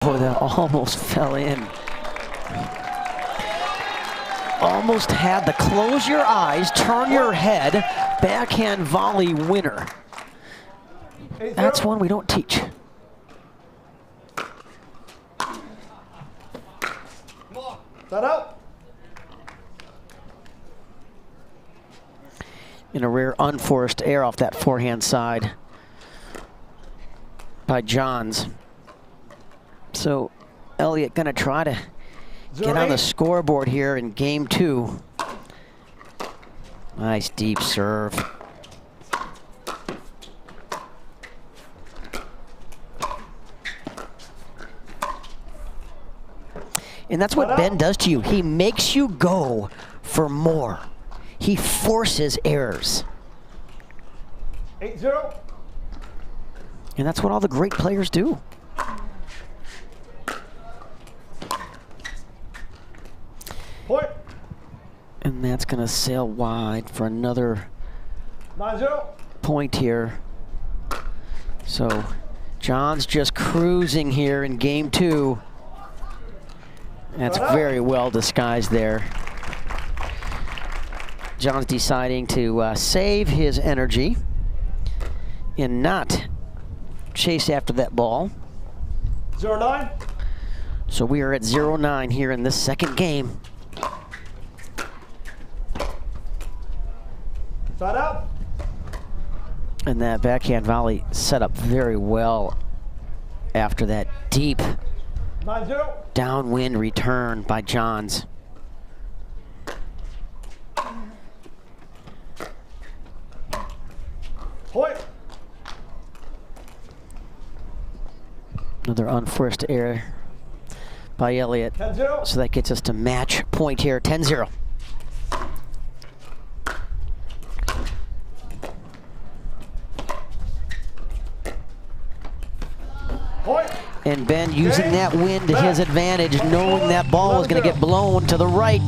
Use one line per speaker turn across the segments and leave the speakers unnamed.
Oh, that almost fell in. Almost had the close your eyes, turn your head, backhand volley winner. That's one we don't teach.
That out.
In a rare unforced error off that forehand side by Johns. So Elliott gonna try to get on the scoreboard here in game 2. Nice deep serve. And that's what Ben does to you. He makes you go for more. He forces errors.
8-0.
And that's what all the great players do.
Point.
And that's gonna sail wide for another
9-0.
point here. So John's just cruising here in game 2. That's very well disguised there. John's deciding to save his energy and not chase after that ball.
0-9.
So we are at 0-9 here in this second game.
Side out.
And that backhand volley set up very well after that deep
9-0.
downwind return by Johns.
Point.
Another unforced error by Elliott.
10-0.
So that gets us to match point here, 10-0.
Point.
And Ben using that wind to his advantage, knowing that ball was going to get blown to the right.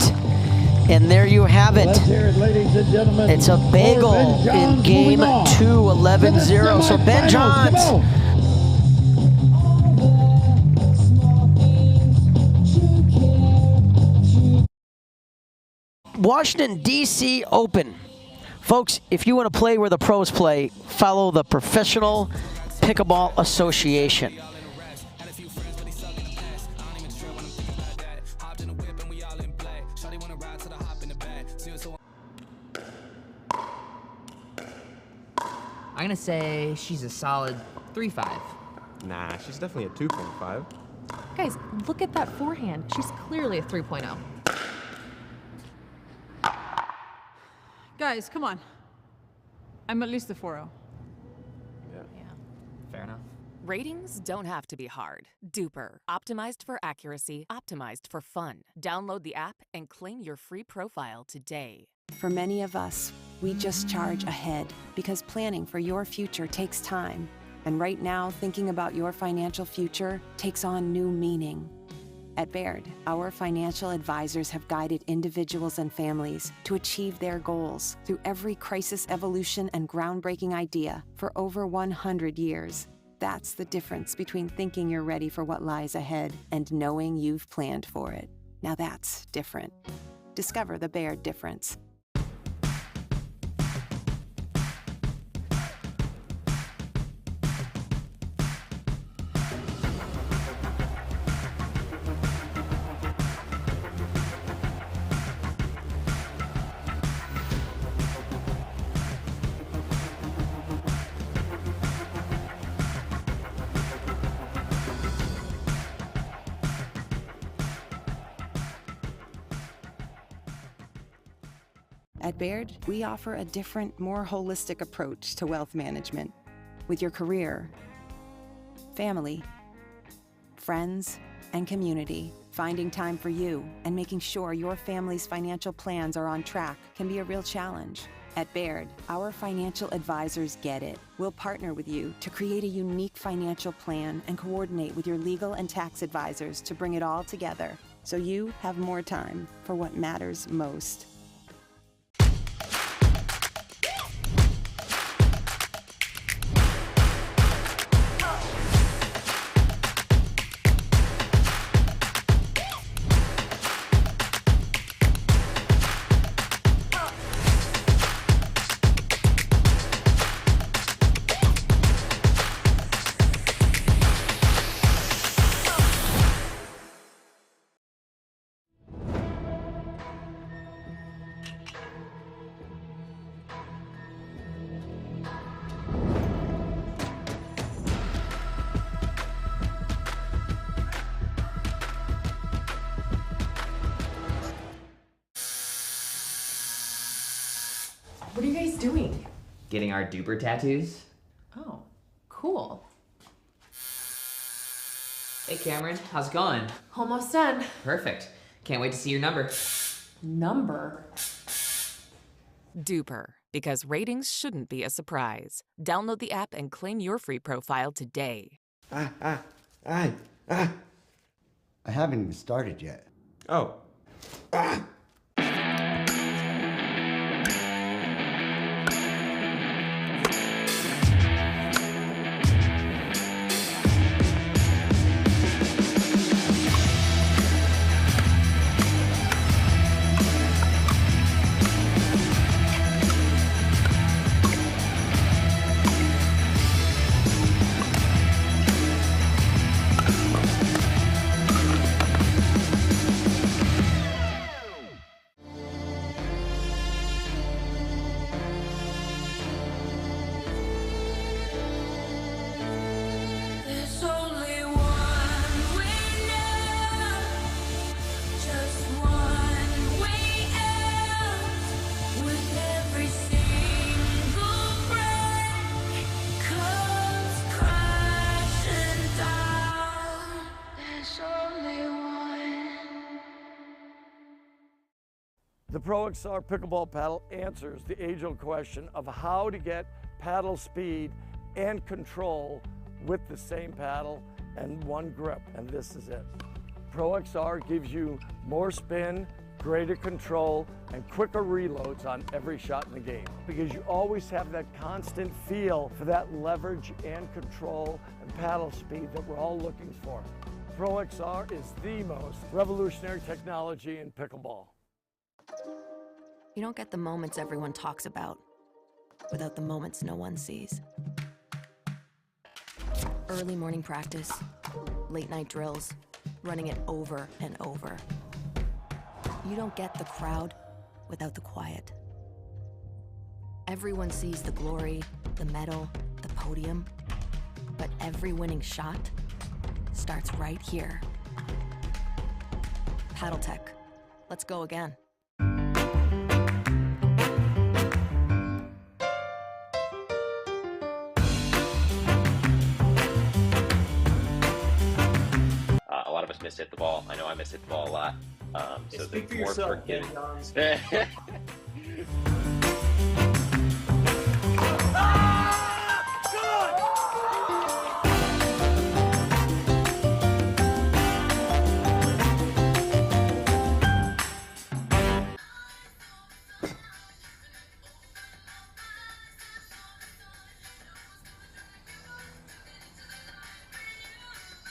And there you have it.
Let's hear it, ladies and gentlemen.
It's a bagel in game 2, 11-0. So Ben Johns. Washington, D.C. Open. Folks, if you want to play where the pros play, follow the Professional Pickleball Association.
I'm gonna say she's a solid 3-5.
Nah, she's definitely a 2.5.
Guys, look at that forehand. She's clearly a 3.0.
Guys, come on. I'm at least a 4.0.
Yeah, fair enough.
Ratings don't have to be hard. Duper. Optimized for accuracy, optimized for fun. Download the app and claim your free profile today.
For many of us, we just charge ahead because planning for your future takes time. And right now, thinking about your financial future takes on new meaning. At Baird, our financial advisors have guided individuals and families to achieve their goals through every crisis evolution and groundbreaking idea for over 100 years. That's the difference between thinking you're ready for what lies ahead and knowing you've planned for it. Now that's different. Discover the Baird difference. At Baird, we offer a different, more holistic approach to wealth management. With your career, family, friends, and community, finding time for you and making sure your family's financial plans are on track can be a real challenge. At Baird, our financial advisors get it. We'll partner with you to create a unique financial plan and coordinate with your legal and tax advisors to bring it all together so you have more time for what matters most.
What are you guys doing?
Getting our duper tattoos.
Oh, cool.
Hey Cameron, how's it going?
Almost done.
Perfect. Can't wait to see your number.
Number?
Duper, because ratings shouldn't be a surprise. Download the app and claim your free profile today.
I haven't even started yet.
Oh.
The Pro XR pickleball paddle answers the age-old question of how to get paddle speed and control with the same paddle and one grip, and this is it. Pro XR gives you more spin, greater control, and quicker reloads on every shot in the game, because you always have that constant feel for that leverage and control and paddle speed that we're all looking for. Pro XR is the most revolutionary technology in pickleball.
You don't get the moments everyone talks about without the moments no one sees. Early morning practice, late night drills, running it over and over. You don't get the crowd without the quiet. Everyone sees the glory, the medal, the podium, but every winning shot starts right here. Paddle Tech, let's go again.
A lot of us mishit the ball. I know I mishit the ball a lot. So
Speak for
the more
yourself,
forgiving.
Meghan.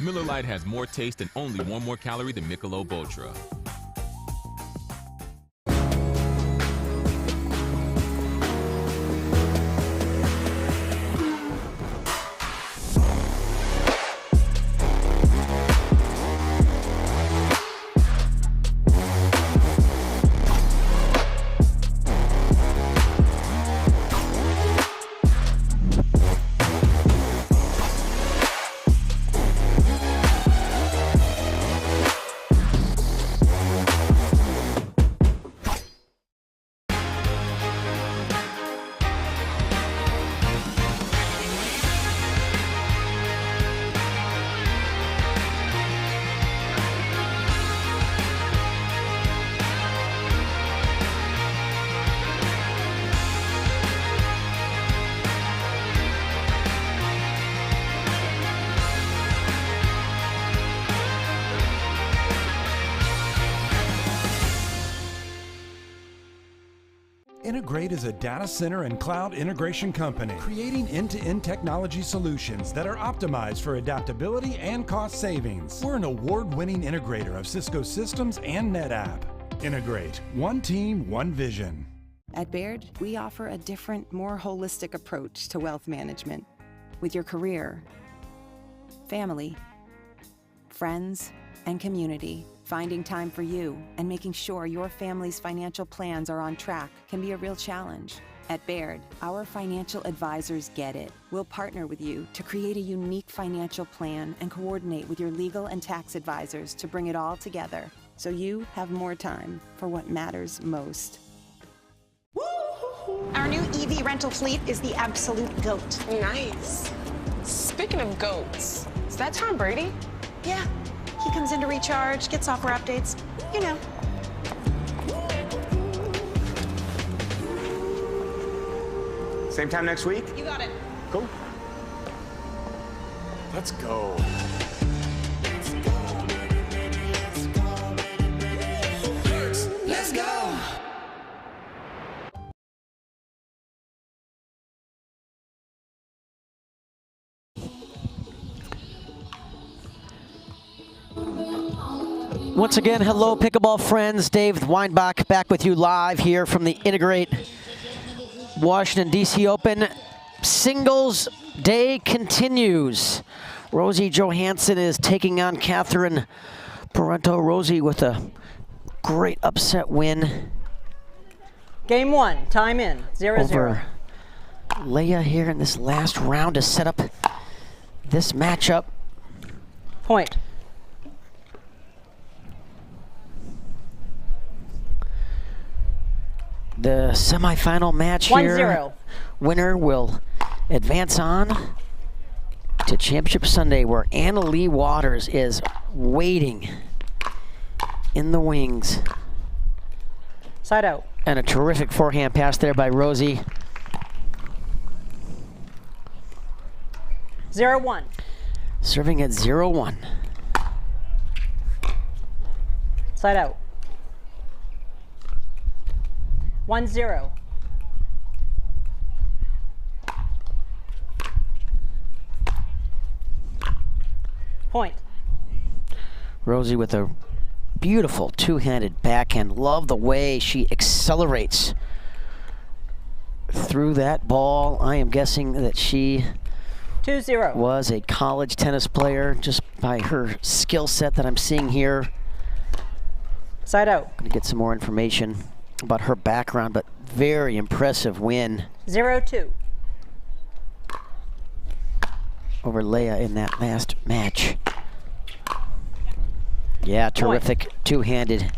Miller Lite has more taste and only 1 more calorie than Michelob Ultra.
N2grate is a data center and cloud integration company creating end-to-end technology solutions that are optimized for adaptability and cost savings. We're an award-winning integrator of Cisco systems and NetApp. N2grate, one team, one vision.
At Baird, we offer a different, more holistic approach to wealth management. With your career, family, friends, and community, finding time for you and making sure your family's financial plans are on track can be a real challenge. At Baird, our financial advisors get it. We'll partner with you to create a unique financial plan and coordinate with your legal and tax advisors to bring it all together so you have more time for what matters most.
Our new EV rental fleet is the absolute GOAT.
Nice. Speaking of goats, is that Tom Brady?
Yeah. He comes in to recharge, get software updates. You know.
Same time next week?
You got it.
Cool. Let's go.
Let's go.
Once again, hello pickleball friends. Dave Weinbach back with you live here from the N2grate Washington, D.C. Open. Singles day continues. Rosie Johanson is taking on Catherine Parenteau. Rosie with a great upset win.
Game 1, time in, 0-0.
Over Leigh here in this last round to set up this matchup.
Point.
The semifinal match here.
1-0.
Winner will advance on to Championship Sunday, where Anna Leigh Waters is waiting in the wings.
Side out.
And a terrific forehand pass there by Rosie.
0-1.
Serving at 0-1.
Side out. 1-0. Point.
Rosie with a beautiful two-handed backhand. Love the way she accelerates through that ball. I am guessing that she
2-0.
was a college tennis player just by her skill set that I'm seeing here.
Side out.
Gonna get some more information about her background, but very impressive win
0-2.
over Leigh in that last match. Yeah, terrific two-handed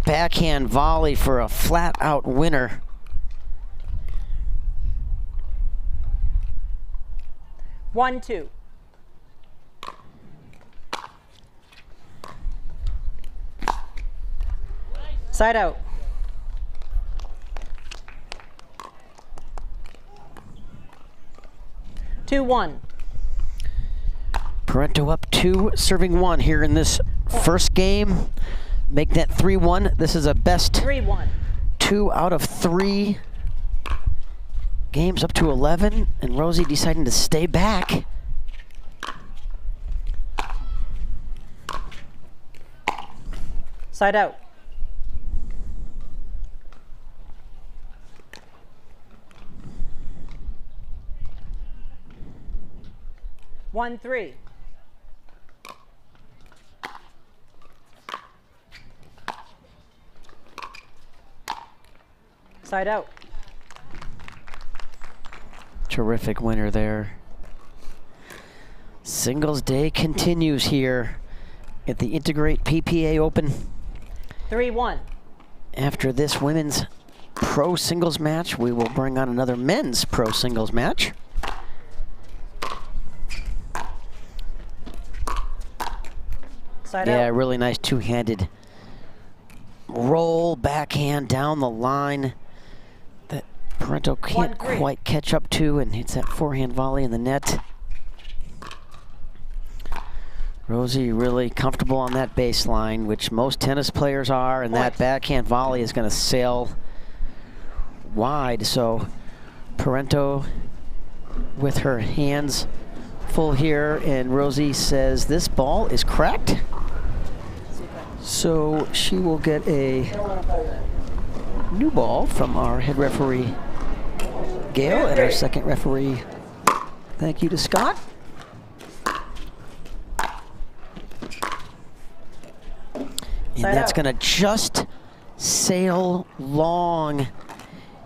backhand volley for a flat-out winner.
One, two. Side out. Two, one.
Parenteau up 2, serving 1 here in this first game. Make that 3-1. This is a best
3-1.
2 out of 3 games up to 11, and Rosie deciding to stay back.
Side out. One, three. Side out.
Terrific winner there. Singles day continues here at the N2grate PPA Open.
3-1.
After this women's pro singles match, we will bring on another men's pro singles match.
Side
yeah,
out.
really nice two-handed roll backhand down the line that Parenteau can't quite catch up to, and hits that forehand volley in the net. Rosie really comfortable on that baseline, which most tennis players are, and that backhand volley is going to sail wide. So Parenteau with her hands full here, and Rosie says this ball is cracked. So she will get a new ball from our head referee, Gail, and our second referee, thank you to Scott. And that's going to just sail long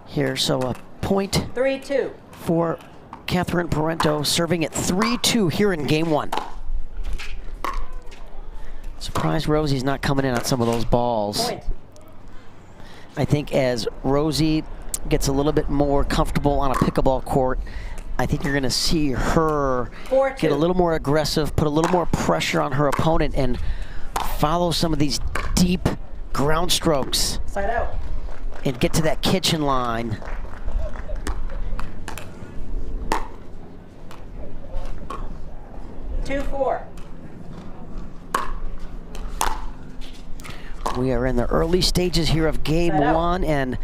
here. So a point
3-2
for Catherine Parenteau, serving at 3-2 here in game 1. Surprised Rosie's not coming in on some of those balls.
Point.
I think as Rosie gets a little bit more comfortable on a pickleball court, I think you're going to see her get a little more aggressive, put a little more pressure on her opponent, and follow some of these deep ground strokes.
Side out.
And get to that kitchen line.
Two, 4.
We are in the early stages here of game one, and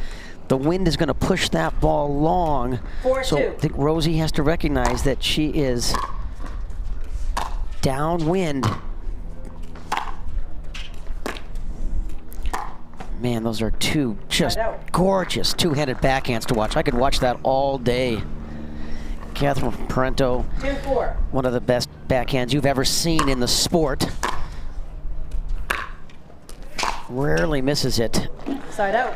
the wind is going to push that ball long.
4-2.
So I think Rosie has to recognize that she is downwind. Man, those are two just gorgeous two-handed backhands to watch. I could watch that all day. Catherine Parenteau,
2-4.
one of the best backhands you've ever seen in the sport. Rarely misses it.
Side out.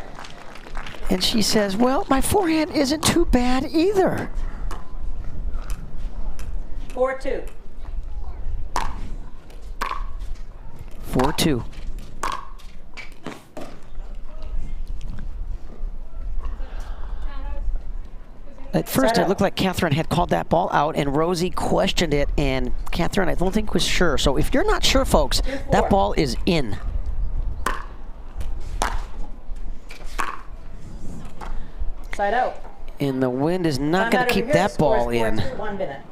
And she says, well, my forehand isn't too bad either.
4-2.
4-2. At first, it looked like Catherine had called that ball out, and Rosie questioned it, and Catherine, I don't think, was sure. So if you're not sure, folks, that ball is in.
Side out.
And the wind is not going to keep that ball in.
1 minute.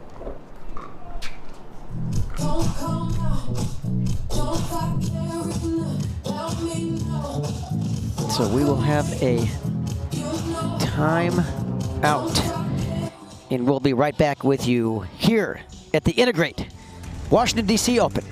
So we will have a time out. And we'll be right back with you here at the N2grate Washington, D.C. Open.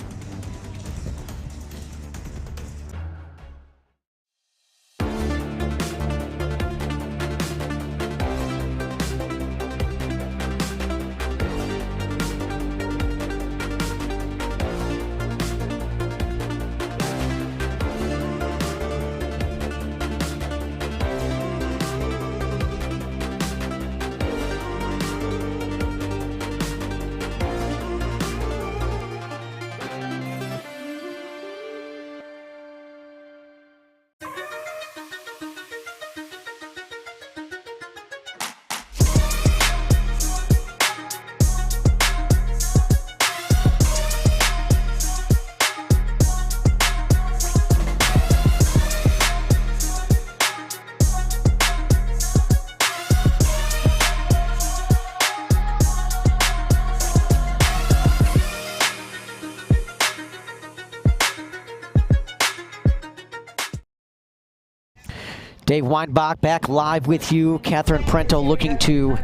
Dave Weinbach back live with you. Catherine Parenteau looking to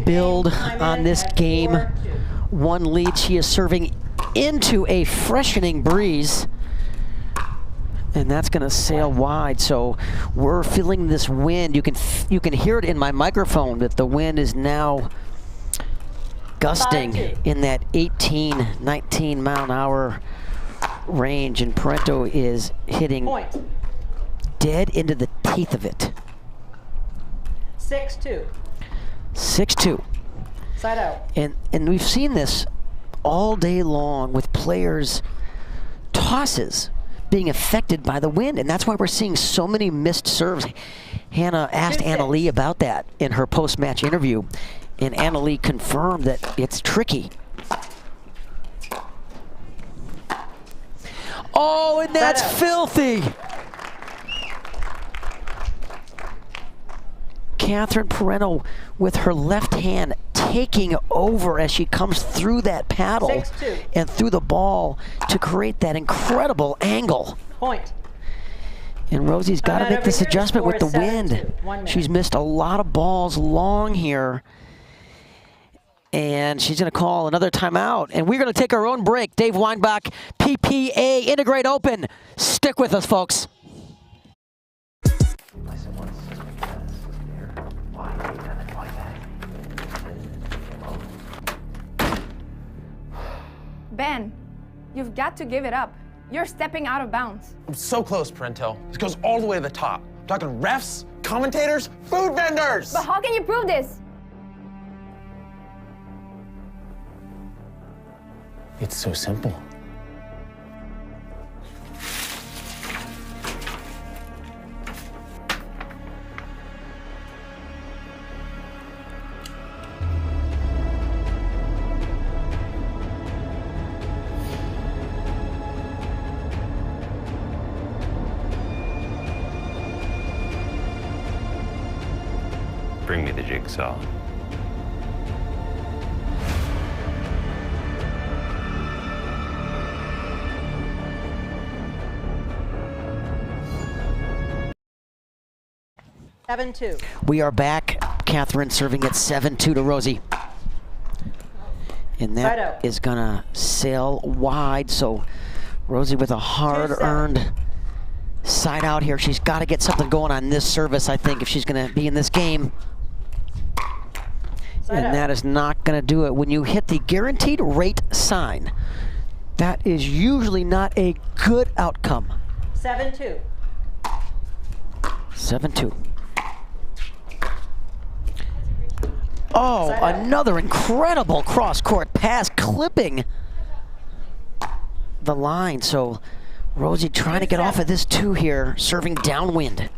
build on this game one lead. She is serving into a freshening breeze, and that's going to sail wide. So we're feeling this wind. You can hear it in my microphone that the wind is now gusting in that 18, 19 mile an hour range, and Parenteau is hitting dead into the teeth of it.
6-2.
6-2.
Side out.
And we've seen this all day long with players' tosses being affected by the wind, and that's why we're seeing so many missed serves. Hannah asked Anna Leigh about that in her post-match interview, and Anna Leigh confirmed that it's tricky. Oh, and that's filthy! Catherine Parenteau with her left hand taking over as she comes through that paddle
6-2.
and through the ball to create that incredible angle.
Point.
And Rosie's got to make this adjustment with the wind.
1 minute.
She's missed a lot of balls long here. And she's going to call another timeout. And we're going to take our own break. Dave Weinbach, PPA N2grate Open. Stick with us, folks.
Ben, you've got to give it up. You're stepping out of bounds.
I'm so close, Parenteau. This goes all the way to the top. I'm talking refs, commentators, food vendors.
But how can you prove this?
It's so simple.
Bring me the jigsaw.
Seven, 2.
We are back. Catherine serving at 7-2 to Rosie. And that is going to sail wide. So Rosie with a hard-earned side out here. She's got to get something going on this service, I think, if she's going to be in this game. And that is not going to do it. When you hit the guaranteed rate sign, that is usually not a good outcome.
7-2.
7-2. Oh, another incredible cross-court pass, clipping the line. So Rosie trying to get off of this 2 here, serving downwind.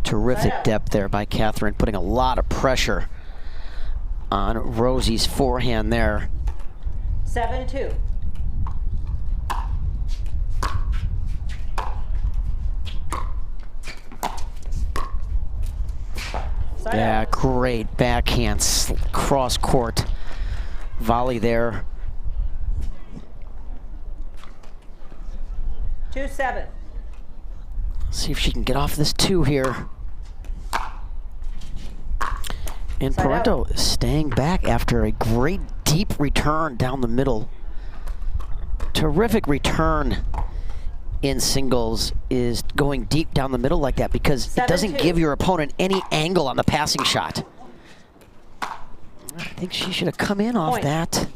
Terrific depth there by Catherine, putting a lot of pressure on Rosie's forehand there.
7-2.
Yeah, great backhand cross-court volley there.
2-7.
See if she can get off this 2 here. And Parenteau staying back after a great deep return down the middle. Terrific return in singles is going deep down the middle like that, because it doesn't give your opponent any angle on the passing shot. I think she should have come in off that.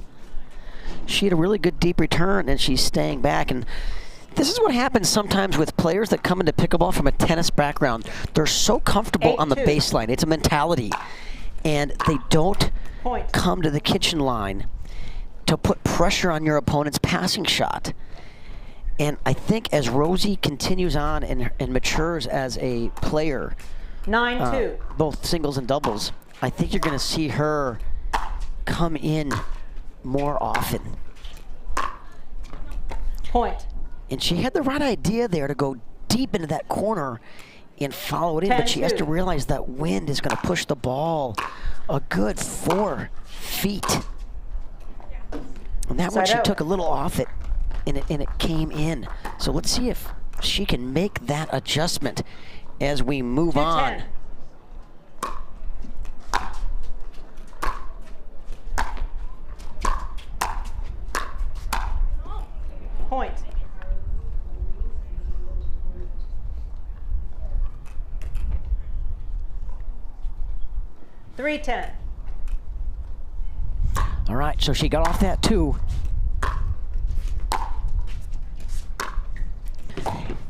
She had a really good deep return, and she's staying back. And this is what happens sometimes with players that come into pickleball from a tennis background. They're so comfortable on the baseline. It's a mentality. And they don't come to the kitchen line to put pressure on your opponent's passing shot. And I think as Rosie continues on and matures as a player,
9-2.
Both singles and doubles, I think you're going to see her come in more often.
Point.
And she had the right idea there to go deep into that corner and follow it in, but she has to realize that wind is going to push the ball a good 4 feet. And that one she took a little off it, and it came in. So let's see if she can make that adjustment as we move on.
Point. $3-10.
All right, so she got off that 2.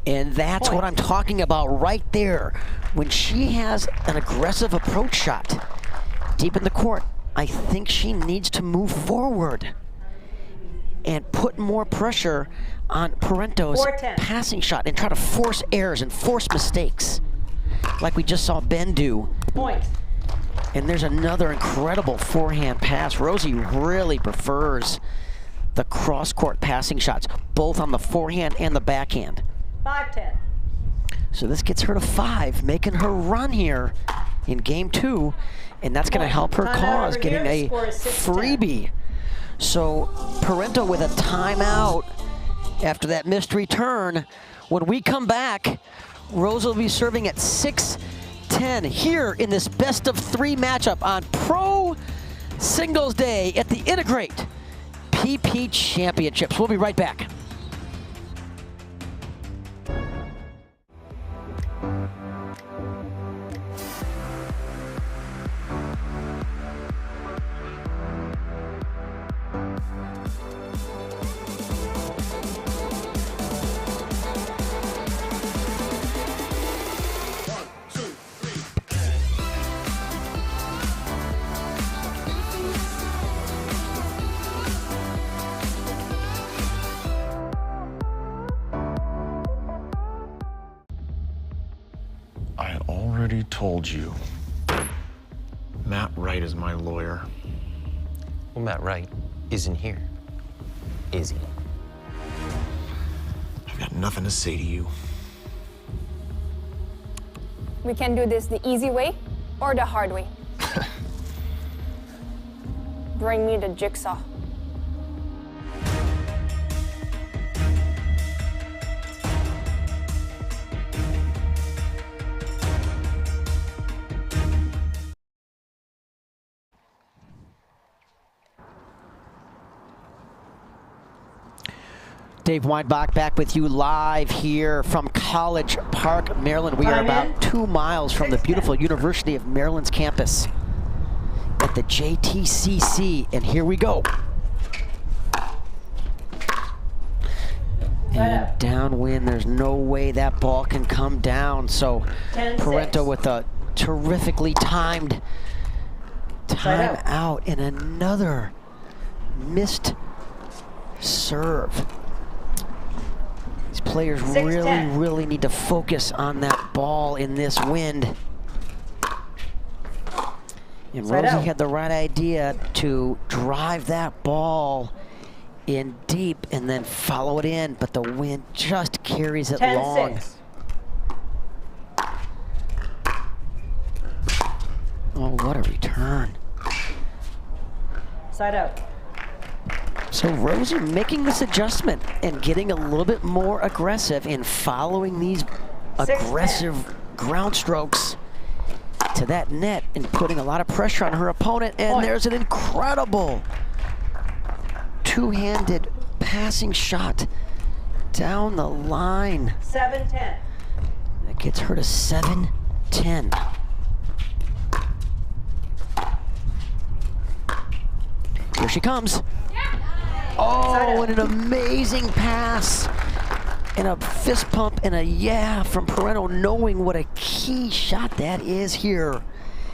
And that's what I'm talking about right there. When she has an aggressive approach shot deep in the court, I think she needs to move forward and put more pressure on Parenteau's passing shot and try to force errors and force mistakes, like we just saw Ben do.
Point.
And there's another incredible forehand pass. Rosie really prefers the cross-court passing shots, both on the forehand and the backhand.
5-10.
So this gets her to 5, making her run here in game 2, and that's going to help her cause getting a freebie. So Parenteau with a timeout after that missed return. When we come back, Rose will be serving at 6-10 here in this best-of-3 matchup on Pro Singles Day at the N2grate PP Championships. We'll be right back.
I already told you. Matt Wright is my lawyer.
Well, Matt Wright isn't here, is he?
I've got nothing to say to you.
We can do this the easy way or the hard way. Bring me the jigsaw.
Dave Weinbach back with you live here from College Park, Maryland. We are about 2 miles from the beautiful University of Maryland's campus at the JTCC, and here we go. And downwind, there's no way that ball can come down. So Parenteau with a terrifically timed time out and another missed serve. These players really need to focus on that ball in this wind. And Rosie had the right idea to drive that ball in deep and then follow it in, but the wind just carries it long. Oh, what a return.
Side out.
So Rosie making this adjustment and getting a little bit more aggressive in following these aggressive ground strokes to that net and putting a lot of pressure on her opponent. And there's an incredible two-handed passing shot down the line.
7-10.
That gets her to 7-10. Here she comes. Oh, and an amazing pass. And a fist pump and a yeah from Parenteau, knowing what a key shot that is here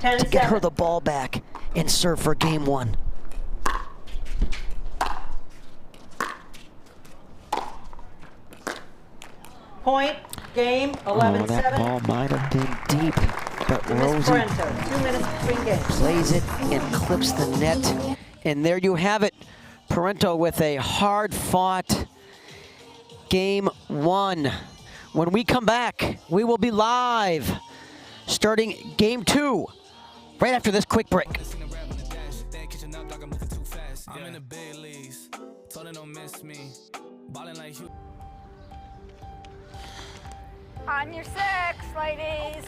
to get her the ball back and serve for game one.
Point, game, 11-7.
Oh, that ball might have been deep, but Rosie
Parenteau, 2 minutes between games.
plays it and clips the net. And there you have it. Parenteau with a hard-fought game one. When we come back, we will be live starting game two right after this quick break.
I'm in the big leagues, told her don't miss me, ballin' like you.
On your six, ladies.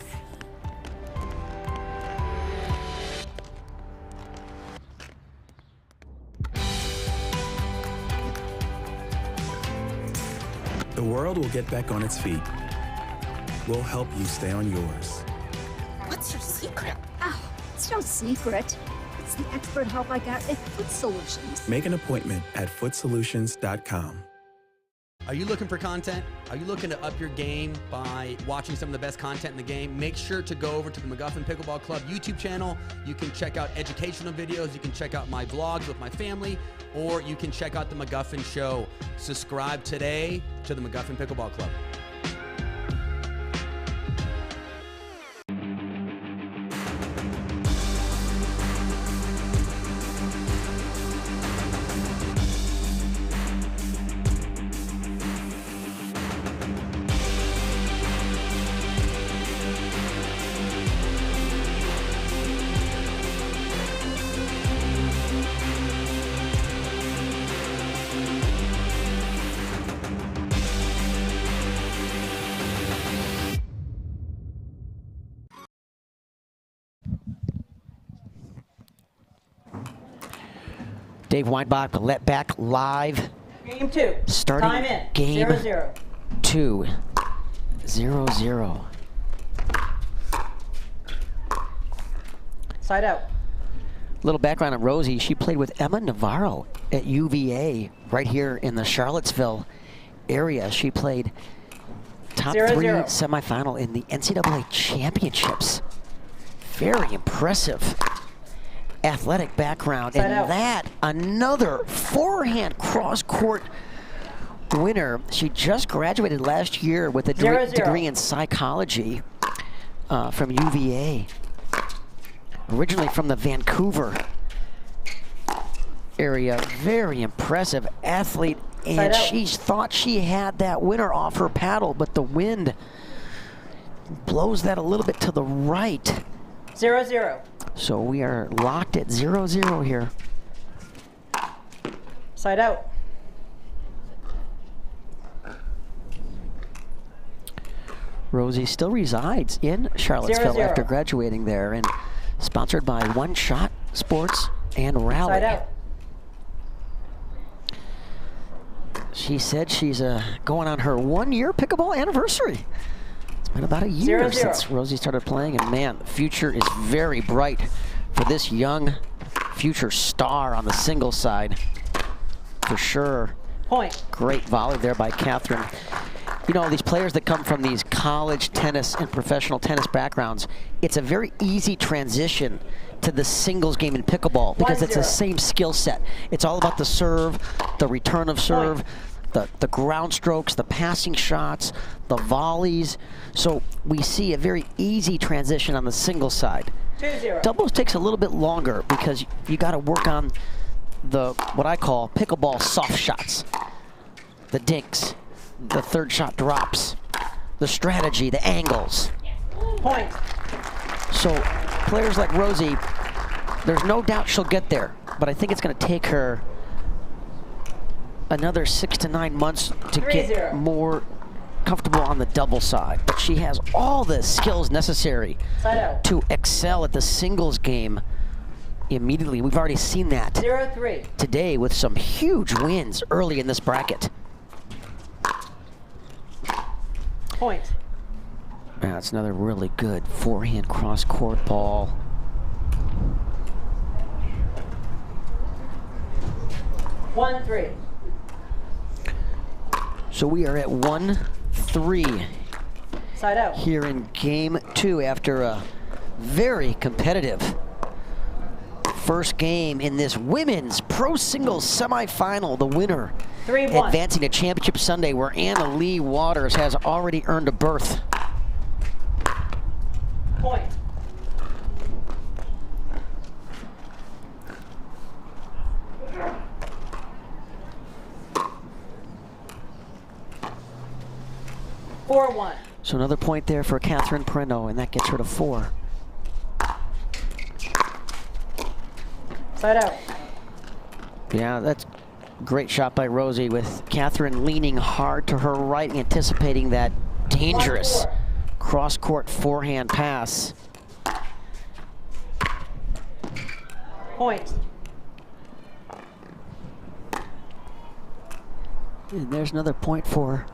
The world will get back on its feet. We'll help you stay on yours.
What's your secret? Oh, it's no secret. It's the expert help I got at Foot Solutions.
Make an appointment at footsolutions.com.
Are you looking for content? Are you looking to up your game by watching some of the best content in the game? Make sure to go over to the McGuffin Pickleball Club YouTube channel. You can check out educational videos. You can check out my vlogs with my family, or you can check out the McGuffin Show. Subscribe today to the McGuffin Pickleball Club.
Dave Weinbach, let back live.
Game two.
Starting
Time in.
game
0-0.
2. 0-0.
Side out.
Little background on Rosie. She played with Emma Navarro at UVA right here in the Charlottesville area. She played top 3 semifinal in the NCAA championships. Very impressive athletic background.
Side
and
out.
that, another forehand cross-court winner. She just graduated last year with a degree in psychology from UVA. Originally from the Vancouver area. Very impressive athlete And she thought she had that winner off her paddle, but the wind blows that a little bit to the right.
0-0.
So we are locked at 0-0 here.
Side out.
Rosie still resides in Charlottesville
0-0.
after graduating there, and sponsored by One Shot Sports and Rally.
Side out.
She said she's going on her 1-year pickleball anniversary. It's been about a year
0-0.
since Rosie started playing, and man, the future is very bright for this young future star on the singles side, for sure.
Point.
Great volley there by Catherine. You know, these players that come from these college tennis and professional tennis backgrounds, it's a very easy transition to the singles game in pickleball because it's the same skill set. It's all about the serve, the return of serve, the ground strokes, the passing shots, the volleys. So we see a very easy transition on the singles side.
2-0.
Doubles takes a little bit longer because you got to work on the what I call pickleball soft shots, the dinks, the third shot drops, the strategy, the angles.
Point.
So players like Rosie, there's no doubt she'll get there, but I think it's going to take her another 6 to 9 months to
3-0.
get more comfortable on the double side. But she has all the skills necessary
Side out.
to excel at the singles game immediately. We've already seen that
0-3.
today with some huge wins early in this bracket.
Point.
That's another really good forehand cross-court ball.
One, 3.
So we are at 1-3
Side out.
here in game 2 after a very competitive first game in this women's pro singles semifinal. The winner
3-1.
advancing to Championship Sunday, where Leigh Waters has already earned a berth.
Point. Four-1.
So another point there for Catherine Parenteau, and that gets her to 4.
Side out.
Yeah, that's a great shot by Rosie, with Catherine leaning hard to her right, anticipating that dangerous cross-court forehand pass.
Point.
And there's another point for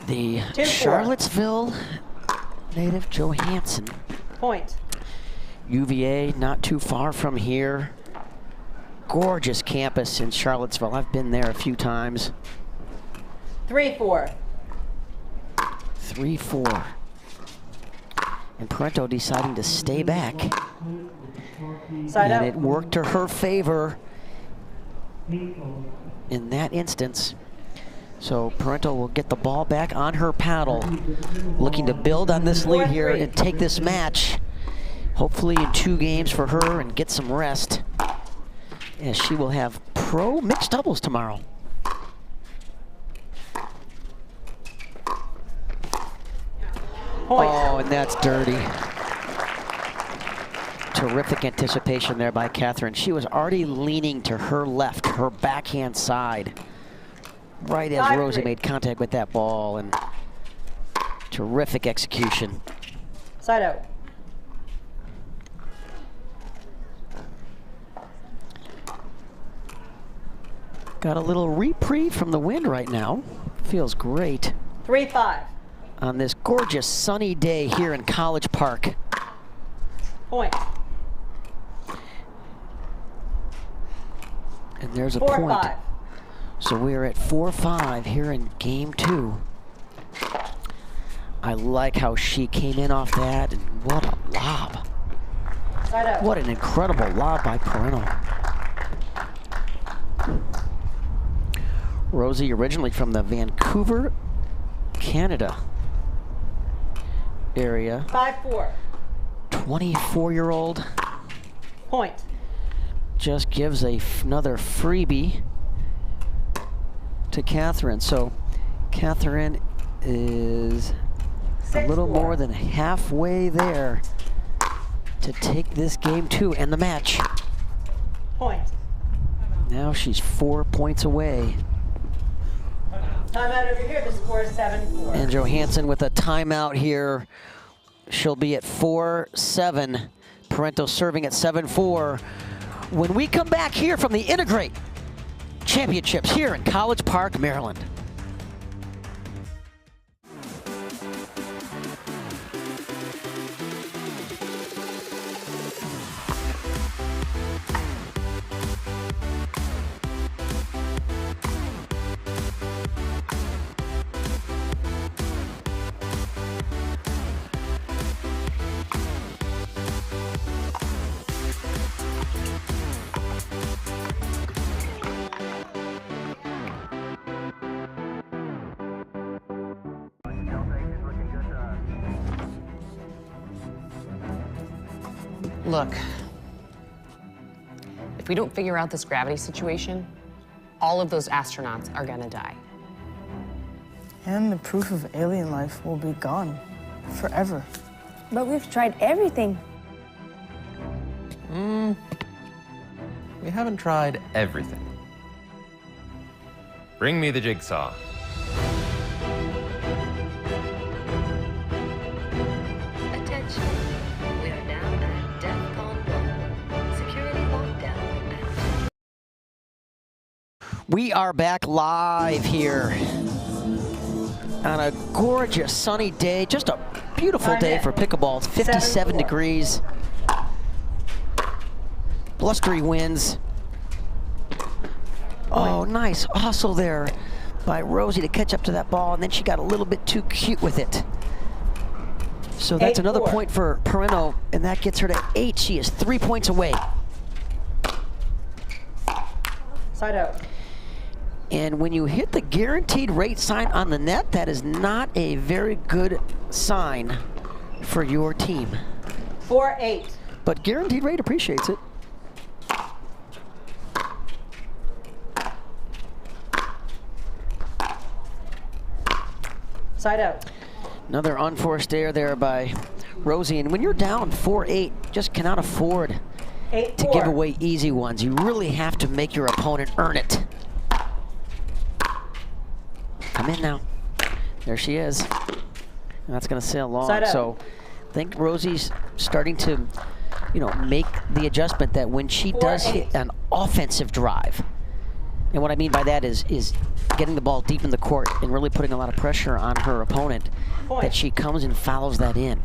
the
2-4.
Charlottesville native Johanson.
Point.
UVA, not too far from here. Gorgeous campus in Charlottesville. I've been there a few times.
3-4.
3-4. And Parenteau deciding to stay back.
Side
And
out.
it worked to her favor in that instance. So Parenteau will get the ball back on her paddle, looking to build on this lead here and take this match, hopefully in 2 games for her, and get some rest, as she will have pro mixed doubles tomorrow.
Point.
Oh, and that's dirty. Terrific anticipation there by Catherine. She was already leaning to her left, her backhand side, right as Rosie made contact with that ball, and terrific execution.
Side out.
Got a little reprieve from the wind right now. Feels great
3-5.
on this gorgeous sunny day here in College Park.
Point.
And there's a
4-5.
point. So we're at 4-5 here in game 2. I like how she came in off that, and what a lob.
Side out.
What an incredible lob by Parenteau. Rosie, originally from the Vancouver, Canada area.
5-4.
24-year-old.
Point.
Just gives another freebie to Catherine. So Catherine is a little more than halfway there to take this game 2 and the match.
Point.
Now she's 4 points away.
Timeout over here. The score is 7-4.
And Johanson with a timeout here. She'll be at 4-7. Parenteau serving at 7-4. When we come back here from the N2grate Championships here in College Park, Maryland.
Look, if we don't figure out this gravity situation, all of those astronauts are gonna die.
And the proof of alien life will be gone forever.
But we've tried everything.
We haven't tried everything. Bring me the jigsaw.
Attention. We are now at DEFCON 1. Security lockdown.
We are back live here on a gorgeous sunny day. Just a beautiful day for pickleball. It's 57 degrees. Blustery winds. Oh, nice hustle there by Rosie to catch up to that ball, and then she got a little bit too cute with it. So that's another point for Parenteau, and that gets her to 8. She is 3 points away.
Side out.
And when you hit the guaranteed rate sign on the net, that is not a very good sign for your team.
4-8.
But guaranteed rate appreciates it.
Side out.
Another unforced error there by Rosie. And when you're down 4-8, just cannot afford to give away easy ones. You really have to make your opponent earn it. Come in now. There she is. And that's going to sail long. So I think Rosie's starting to, you know, make the adjustment that when she does hit an offensive drive, and what I mean by that is getting the ball deep in the court and really putting a lot of pressure on her opponent, that she comes and follows that in.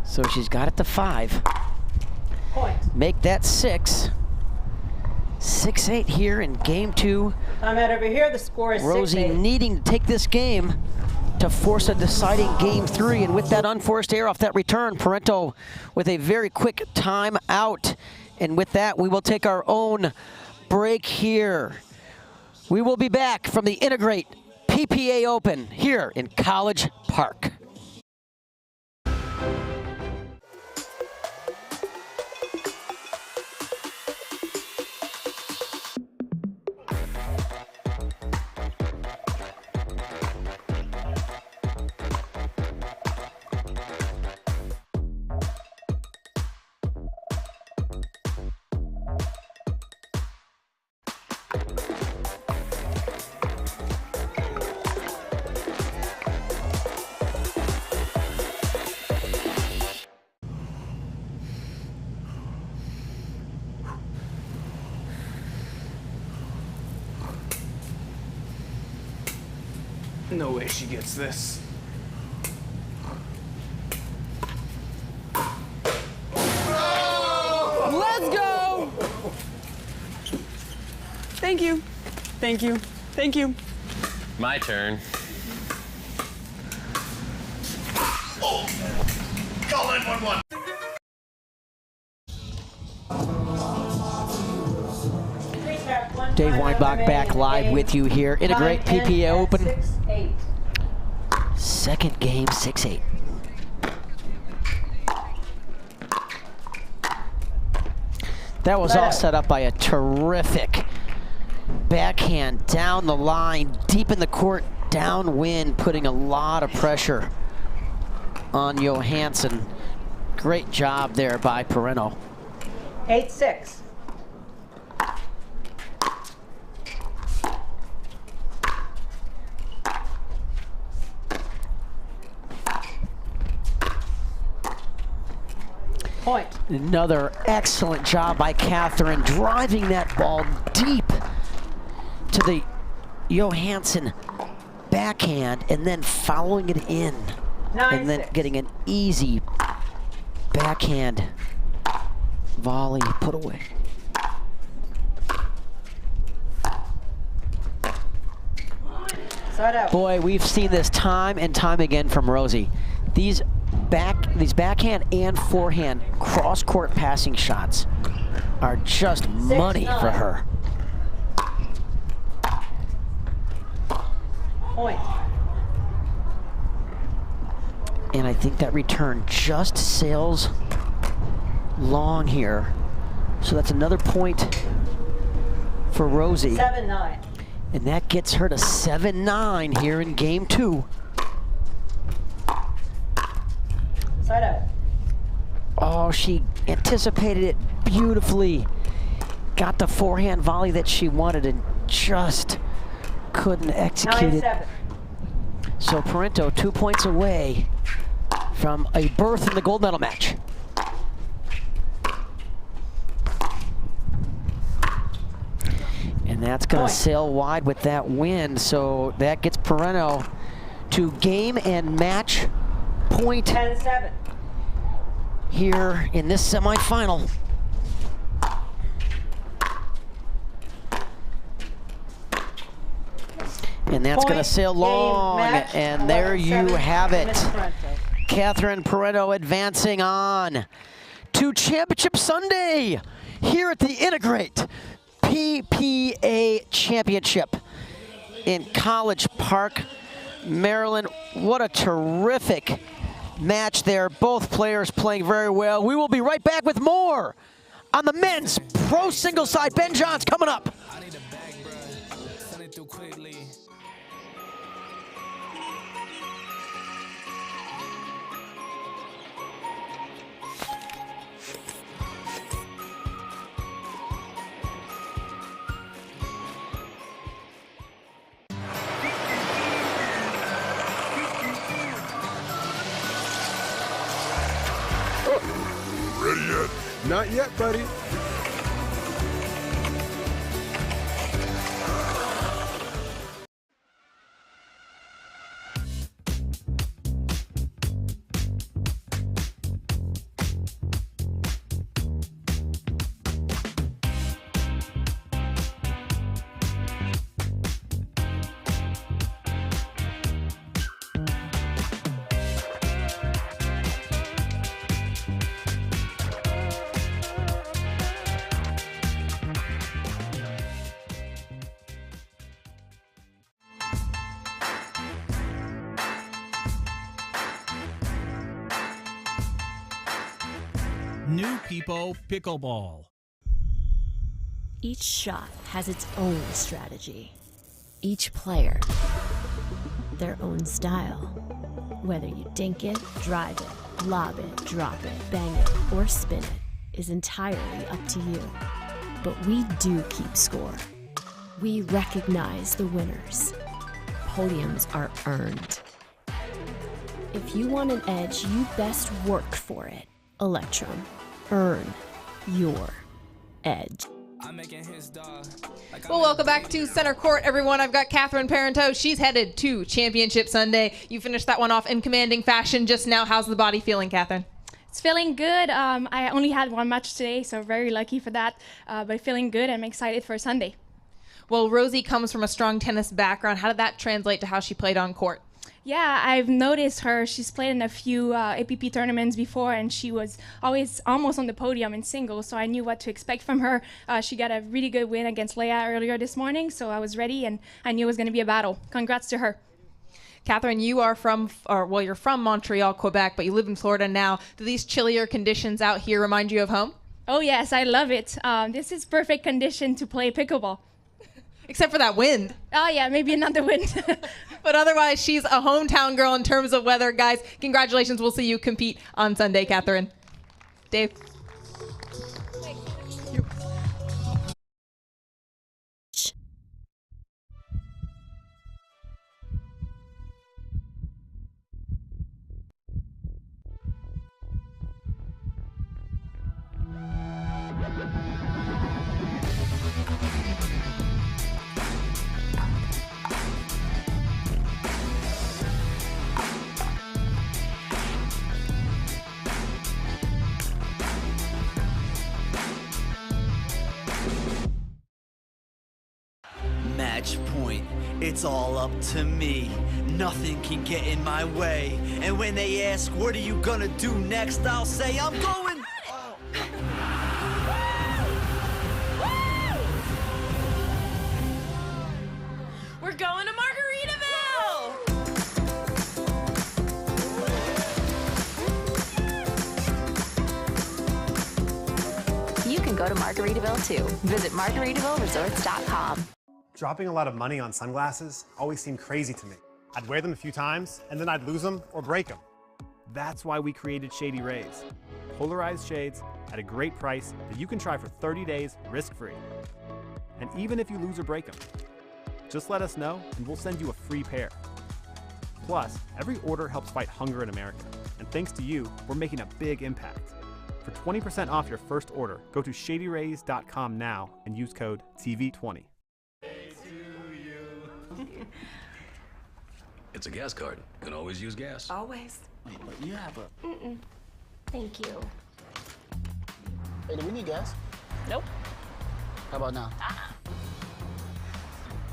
So she's got it to 5.
Point.
Make that 6. 6-8 here in game 2.
Timeout over here. The score is 6-8.
Rosie needing to take this game to force a deciding game 3. And with that unforced error off that return, Parenteau with a very quick timeout. And with that, we will take our own break here. We will be back from the N2grate PPA Open here in College Park.
No way she gets this.
Let's go! Thank you. Thank you. Thank you.
My turn.
Oh! Call 911.
Dave Weinbach back live with you here. N2grate PPA Open.
6-8.
Second game, 6-8. That was all set up by a terrific backhand down the line, deep in the court, downwind, putting a lot of pressure on Johanson. Great job there by Parenteau.
8-6. Point.
Another excellent job by Catherine, driving that ball deep to the Johanson backhand and then following it in.
9-6.
And then getting an easy backhand volley put away.
Side out.
Boy, we've seen this time and time again from Rosie. These backhand and forehand cross-court passing shots are just money for her.
Point.
And I think that return just sails long here. So that's another point for Rosie.
7-9.
And that gets her to 7-9 here in game 2.
Side out.
Oh, she anticipated it beautifully. Got the forehand volley that she wanted and just couldn't execute it.
9-7.
So Parenteau 2 points away from a berth in the gold medal match. And that's going to sail wide with that wind, so that gets Parenteau to game and match point
10-7.
here in this semifinal. And that's going to sail long, and there you have it. Catherine Parenteau advancing on to Championship Sunday here at the N2grate PPA Championship in College Park, Maryland. What a terrific match there. Both players playing very well. We will be right back with more on the men's pro singles side. Ben Johns coming up.
Ready yet? Not yet, buddy.
New People Pickleball.
Each shot has its own strategy. Each player, their own style. Whether you dink it, drive it, lob it, drop it, bang it, or spin it is entirely up to you. But we do keep score. We recognize the winners. Podiums are earned. If you want an edge, you best work for it. Electrum. Earn your edge.
Well, welcome back to Center Court, everyone. I've got Catherine Parenteau. She's headed to Championship Sunday. You finished that one off in commanding fashion just now. How's the body feeling, Catherine?
It's feeling good. I only had one match today, so very lucky for that. But feeling good. I'm excited for Sunday.
Well, Rosie comes from a strong tennis background. How did that translate to how she played on court?
Yeah, I've noticed her. She's played in a few APP tournaments before, and she was always almost on the podium in singles, so I knew what to expect from her. She got a really good win against Leigh earlier this morning, so I was ready, and I knew it was going to be a battle. Congrats to her.
Catherine, you are you're from Montreal, Quebec, but you live in Florida now. Do these chillier conditions out here remind you of home?
Oh yes, I love it. This is perfect condition to play pickleball.
Except for that wind.
Oh yeah, maybe another wind.
But otherwise, she's a hometown girl in terms of weather. Guys, congratulations. We'll see you compete on Sunday, Catherine. Dave.
Match point, it's all up to me. Nothing can get in my way. And when they ask, what are you gonna do next? I'll say, I'm going.
We're going to Margaritaville!
You can go to Margaritaville too. Visit MargaritavilleResorts.com.
Dropping a lot of money on sunglasses always seemed crazy to me. I'd wear them a few times, and then I'd lose them or break them. That's why we created Shady Rays. Polarized shades at a great price that you can try for 30 days risk-free. And even if you lose or break them, just let us know and we'll send you a free pair. Plus, every order helps fight hunger in America. And thanks to you, we're making a big impact. For 20% off your first order, go to shadyrays.com now and use code TV20.
It's a gas card. Can always use gas.
Always.
But you have a...
Thank you.
Hey, do we need gas?
Nope.
How about now?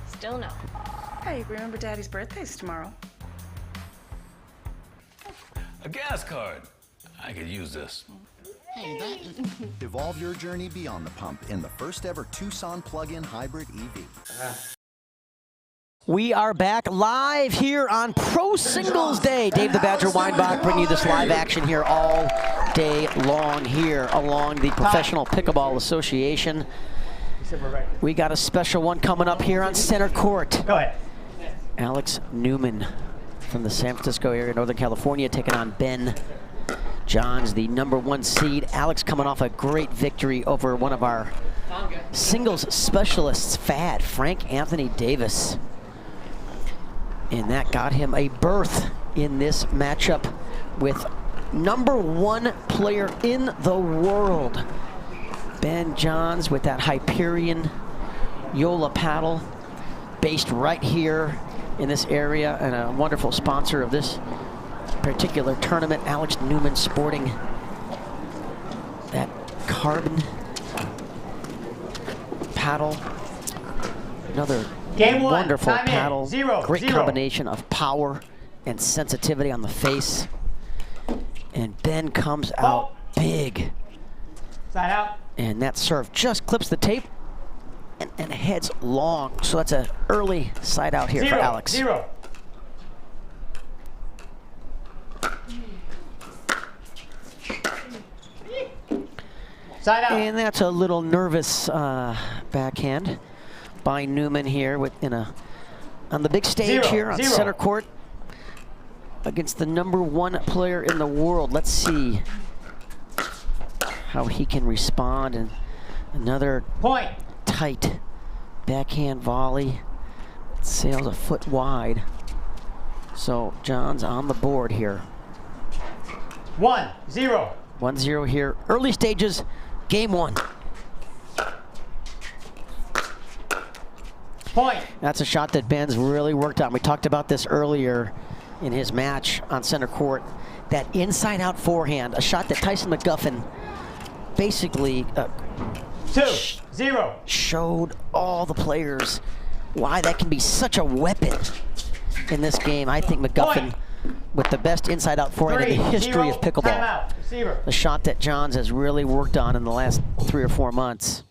Still no.
Hey, remember Daddy's birthday's tomorrow.
A gas card. I could use this.
Hey, that... Evolve your journey beyond the pump in the first ever Tucson plug-in hybrid EV.
We are back live here on Pro Singles Day. Dave the Badger Weinbach bringing you this live action here all day long here along the Professional Pickleball Association. We got a special one coming up here on center court.
Go ahead.
Alex Newman from the San Francisco area, Northern California, taking on Ben Johns, the #1 seed. Alex coming off a great victory over one of our singles specialists, Frank Anthony Davis. And that got him a berth in this matchup with #1 player in the world, Ben Johns, with that Hyperion Yola paddle, based right here in this area, and a wonderful sponsor of this particular tournament, Alex Newman, sporting that carbon paddle. Another
Game one,
wonderful
time in.
paddle.
Zero,
Great
zero.
combination of power and sensitivity on the face. And Ben comes out big.
Side out.
And that serve just clips the tape and heads long. So that's an early side out here for Alex.
Zero. Side out.
And that's a little nervous backhand by Newman here on the big stage here on center court against the #1 player in the world. Let's see how he can respond. And another
point.
Tight backhand volley. Sails a foot wide. So Johns on the board here.
1-0.
1-0 here. Early stages, game one.
Point.
That's a shot that Ben's really worked on. We talked about this earlier in his match on center court. That inside-out forehand, a shot that Tyson McGuffin basically
2-0.
showed all the players why that can be such a weapon in this game. I think McGuffin, with the best inside-out forehand in the history of pickleball. The shot that Johns has really worked on in the last 3 or 4 months.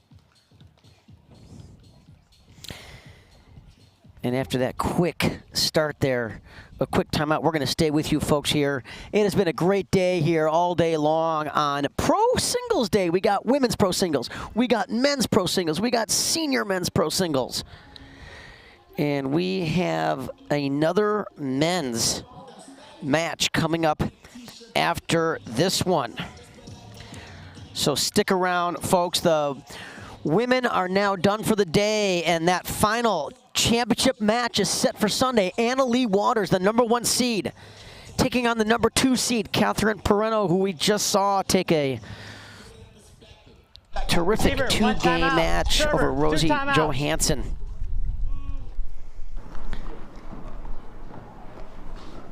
And after that quick start there, a quick timeout, we're going to stay with you folks here. It has been a great day here all day long on Pro Singles Day. We got women's pro singles. We got men's pro singles. We got senior men's pro singles. And we have another men's match coming up after this one. So stick around, folks. The women are now done for the day, and that final championship match is set for Sunday. Anna Leigh Waters, the #1 seed, taking on the #2 seed, Catherine Parenteau, who we just saw take a terrific two-game match over Rosie Johanson.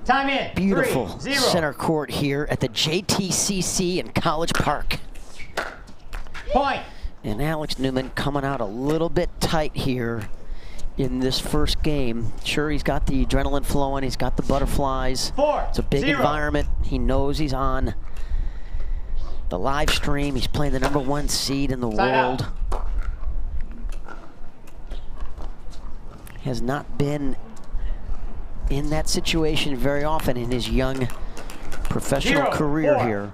Time in.
Beautiful
3-0.
center court here at the JTCC in College Park.
Point.
And Alex Newman coming out a little bit tight here in this first game. Sure, he's got the adrenaline flowing. He's got the butterflies.
4-0.
It's a big environment. He knows he's on the live stream. He's playing the #1 seed in the world. Has not been in that situation very often in his young professional career here.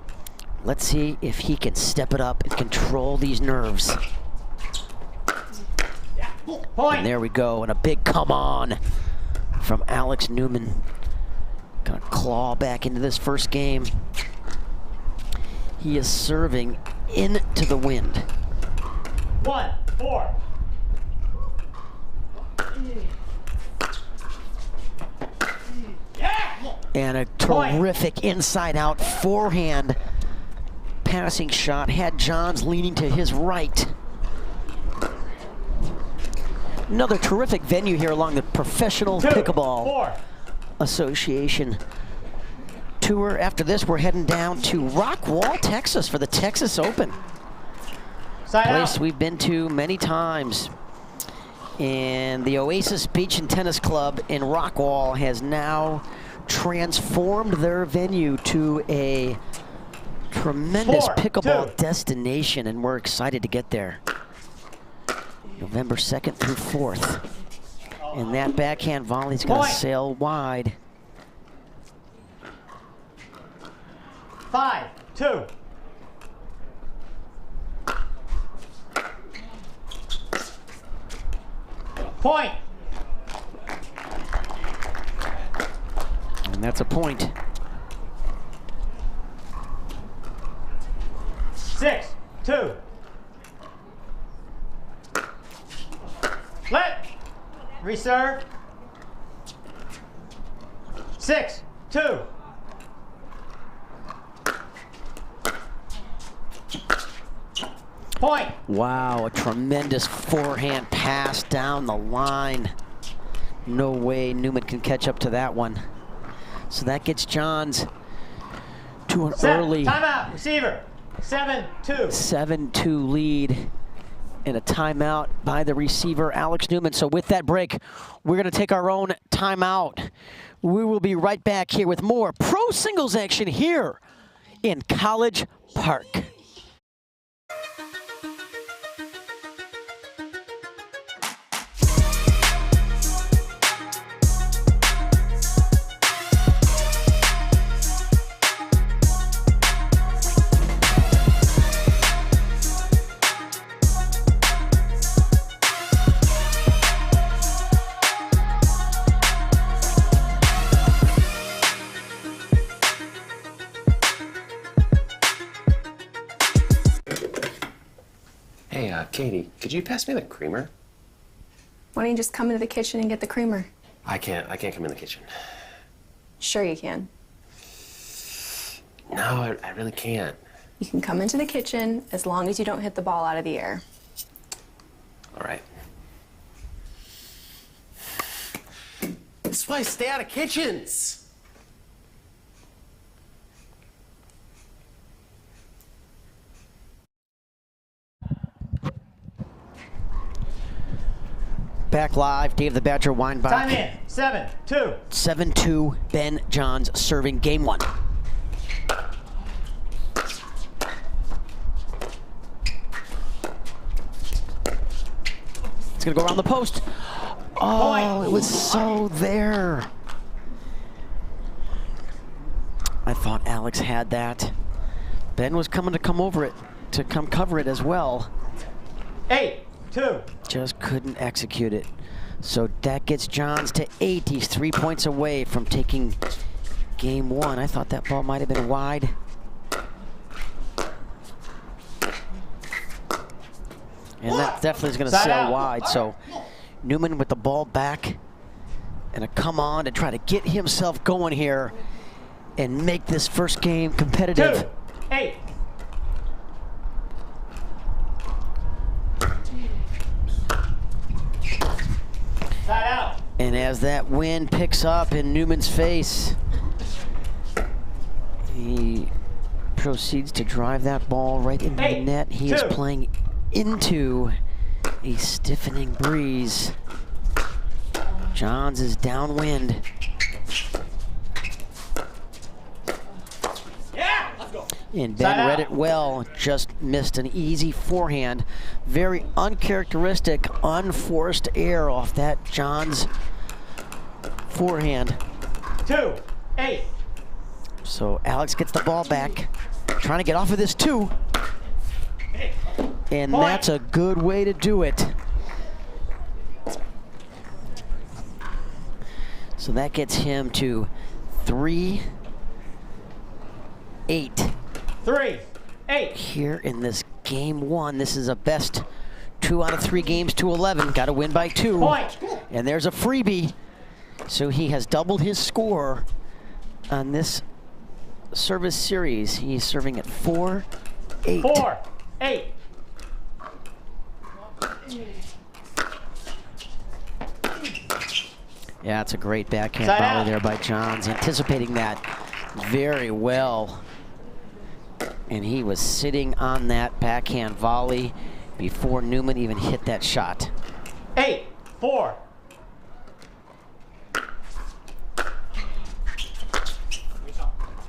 Let's see if he can step it up and control these nerves.
Point.
And there we go, and a big come on from Alex Newman. Gonna claw back into this first game. He is serving into the wind.
1-4.
And a terrific inside-out forehand passing shot. Had Johns leaning to his right. Another terrific venue here along the Professional Pickleball Association Tour. After this, we're heading down to Rockwall, Texas for the Texas Open. Place we've been to many times. And the Oasis Beach and Tennis Club in Rockwall has now transformed their venue to a tremendous pickleball destination, and we're excited to get there. November 2nd through 4th. And that backhand volley's going to sail wide.
5-2. Point.
And that's a point.
6-2. Let. Reserve. 6-2. Point.
Wow, a tremendous forehand pass down the line. No way Newman can catch up to that one. So that gets Johns to an early
timeout. Receiver. 7-2.
7-2 lead. And a timeout by the receiver, Alex Newman. So with that break, we're going to take our own timeout. We will be right back here with more pro singles action here in College Park.
Katie, could you pass me the creamer?
Why don't you just come into the kitchen and get the creamer?
I can't come in the kitchen.
Sure you can.
No, I really can't.
You can come into the kitchen as long as you don't hit the ball out of the air.
All right. That's why I stay out of kitchens.
Back live, Dave the Badger Weinbach.
Time in. 7-2.
7-2, Ben Johns serving game one. It's gonna go around the post. Oh, it was so there. I thought Alex had that. Ben was coming to come over it, to come cover it as well.
8-2.
Just couldn't execute it. So that gets Johns to 8. He's 3 points away from taking game 1. I thought that ball might have been wide. And that definitely is going to sail wide. So Neumann with the ball back and a come on to try to get himself going here and make this first game competitive.
2-8. Side out.
And as that wind picks up in Newman's face, he proceeds to drive that ball right into the net. He is playing into a stiffening breeze. Johns is downwind. And Ben read it well, just missed an easy forehand. Very uncharacteristic, unforced air off that Johns forehand.
2-8.
So Alex gets the ball back, trying to get off of this 2. And that's a good way to do it. So that gets him to 3-8.
3-8.
Here in this game 1, this is a best 2 out of 3 games to 11. Got to win by 2. And there's a freebie. So he has doubled his score on this service series. He's serving at 4-8.
4-8.
Yeah, it's a great backhand volley there by Johns, anticipating that very well. And he was sitting on that backhand volley before Neumann even hit that shot.
8-4.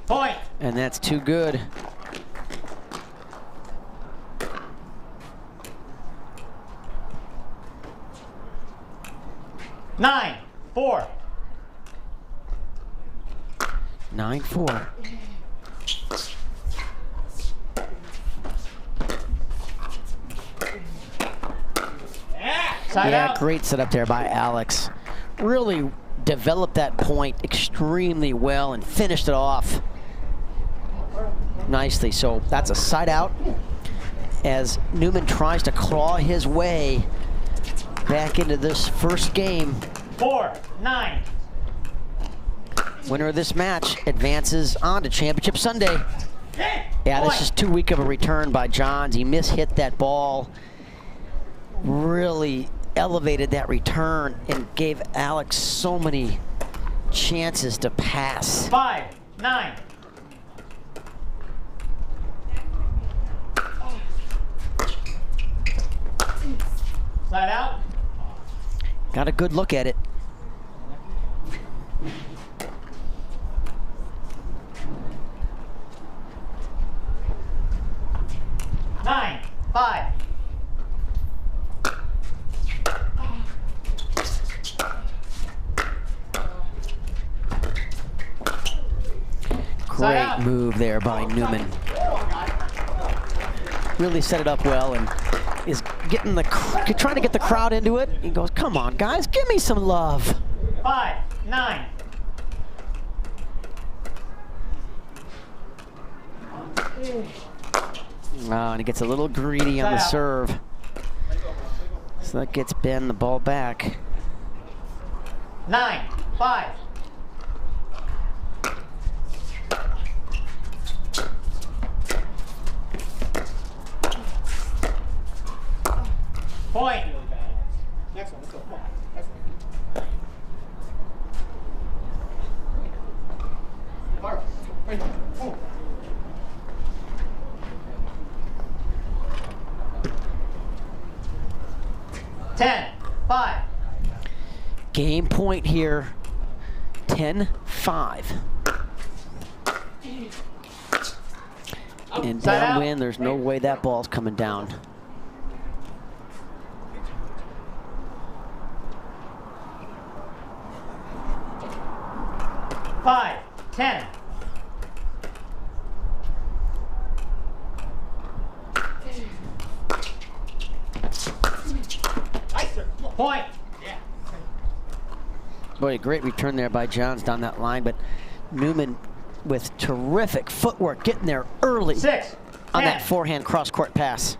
Point.
And that's too good.
Nine, 4.
9-4. Yeah, great setup there by Alex. Really developed that point extremely well and finished it off nicely. So that's a side out as Neumann tries to claw his way back into this first game.
4-9.
Winner of this match advances on to Championship Sunday. Yeah, this is too weak of a return by Johns. He mishit that ball. Really elevated that return and gave Alex so many chances to pass.
5-9. Slide out.
Got a good look at it.
Nine, 5.
Great move there by Neumann. Really set it up well and is getting trying to get the crowd into it. He goes, come on, guys, give me some love.
5-9.
Oh, and he gets a little greedy on the serve. So that gets Ben the ball back.
9-5. Point. Next one, let's go. Come on. That's right. 10-5.
Game point here, 10-5. And downwind, there's no way that ball's coming down.
10. Point. Yeah.
Boy, a great return there by Johns down that line, but Neumann with terrific footwork getting there early
6,
on that forehand cross-court pass.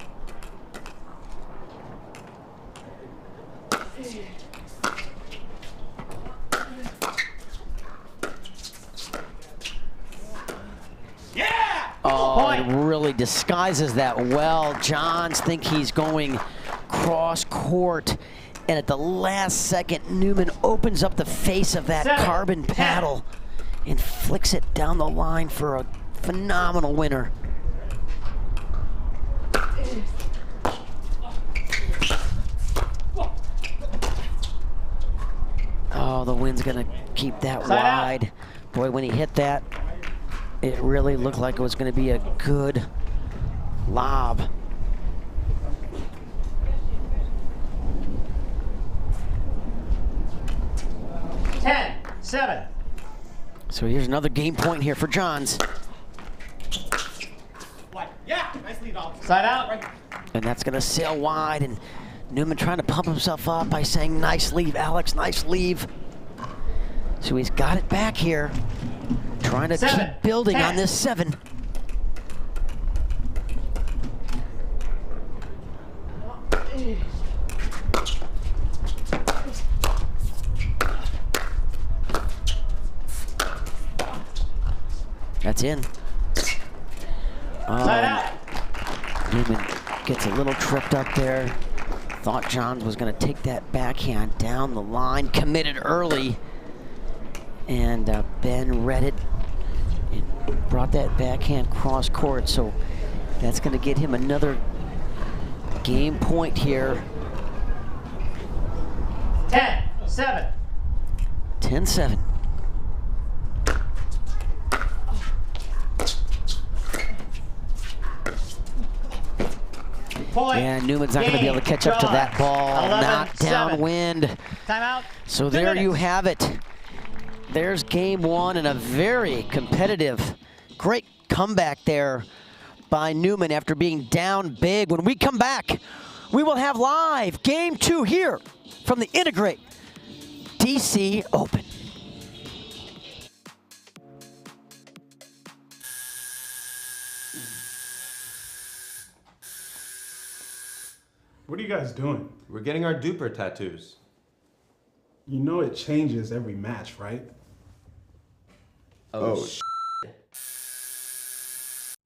Yeah!
Oh, it really disguises that well. Johns think he's going cross-court, and at the last second, Neumann opens up the face of that carbon paddle and flicks it down the line for a phenomenal winner. Oh, the wind's gonna keep that wide. Boy, when he hit that, it really looked like it was gonna be a good lob.
Ten, 7.
So here's another game point here for Johns.
Yeah, nice lead off. Side out. Right.
And that's gonna sail wide, and Neumann trying to pump himself up by saying, nice leave, Alex, nice leave. So he's got it back here, trying to keep building on this 7. That's in. Neumann gets a little tripped up there. Thought Johns was going to take that backhand down the line. Committed early. And Ben read it and brought that backhand cross court. So that's going to get him another game point here.
10-7.
10-7. And Newman's not going to be able to catch up to that ball. Not downwind.
Timeout.
So there you have it. There's game 1 and a very competitive, great comeback there by Neumann after being down big. When we come back, we will have live game 2 here from the N2grate DC Open.
What are you guys doing?
We're getting our duper tattoos.
You know it changes every match, right?
Oh,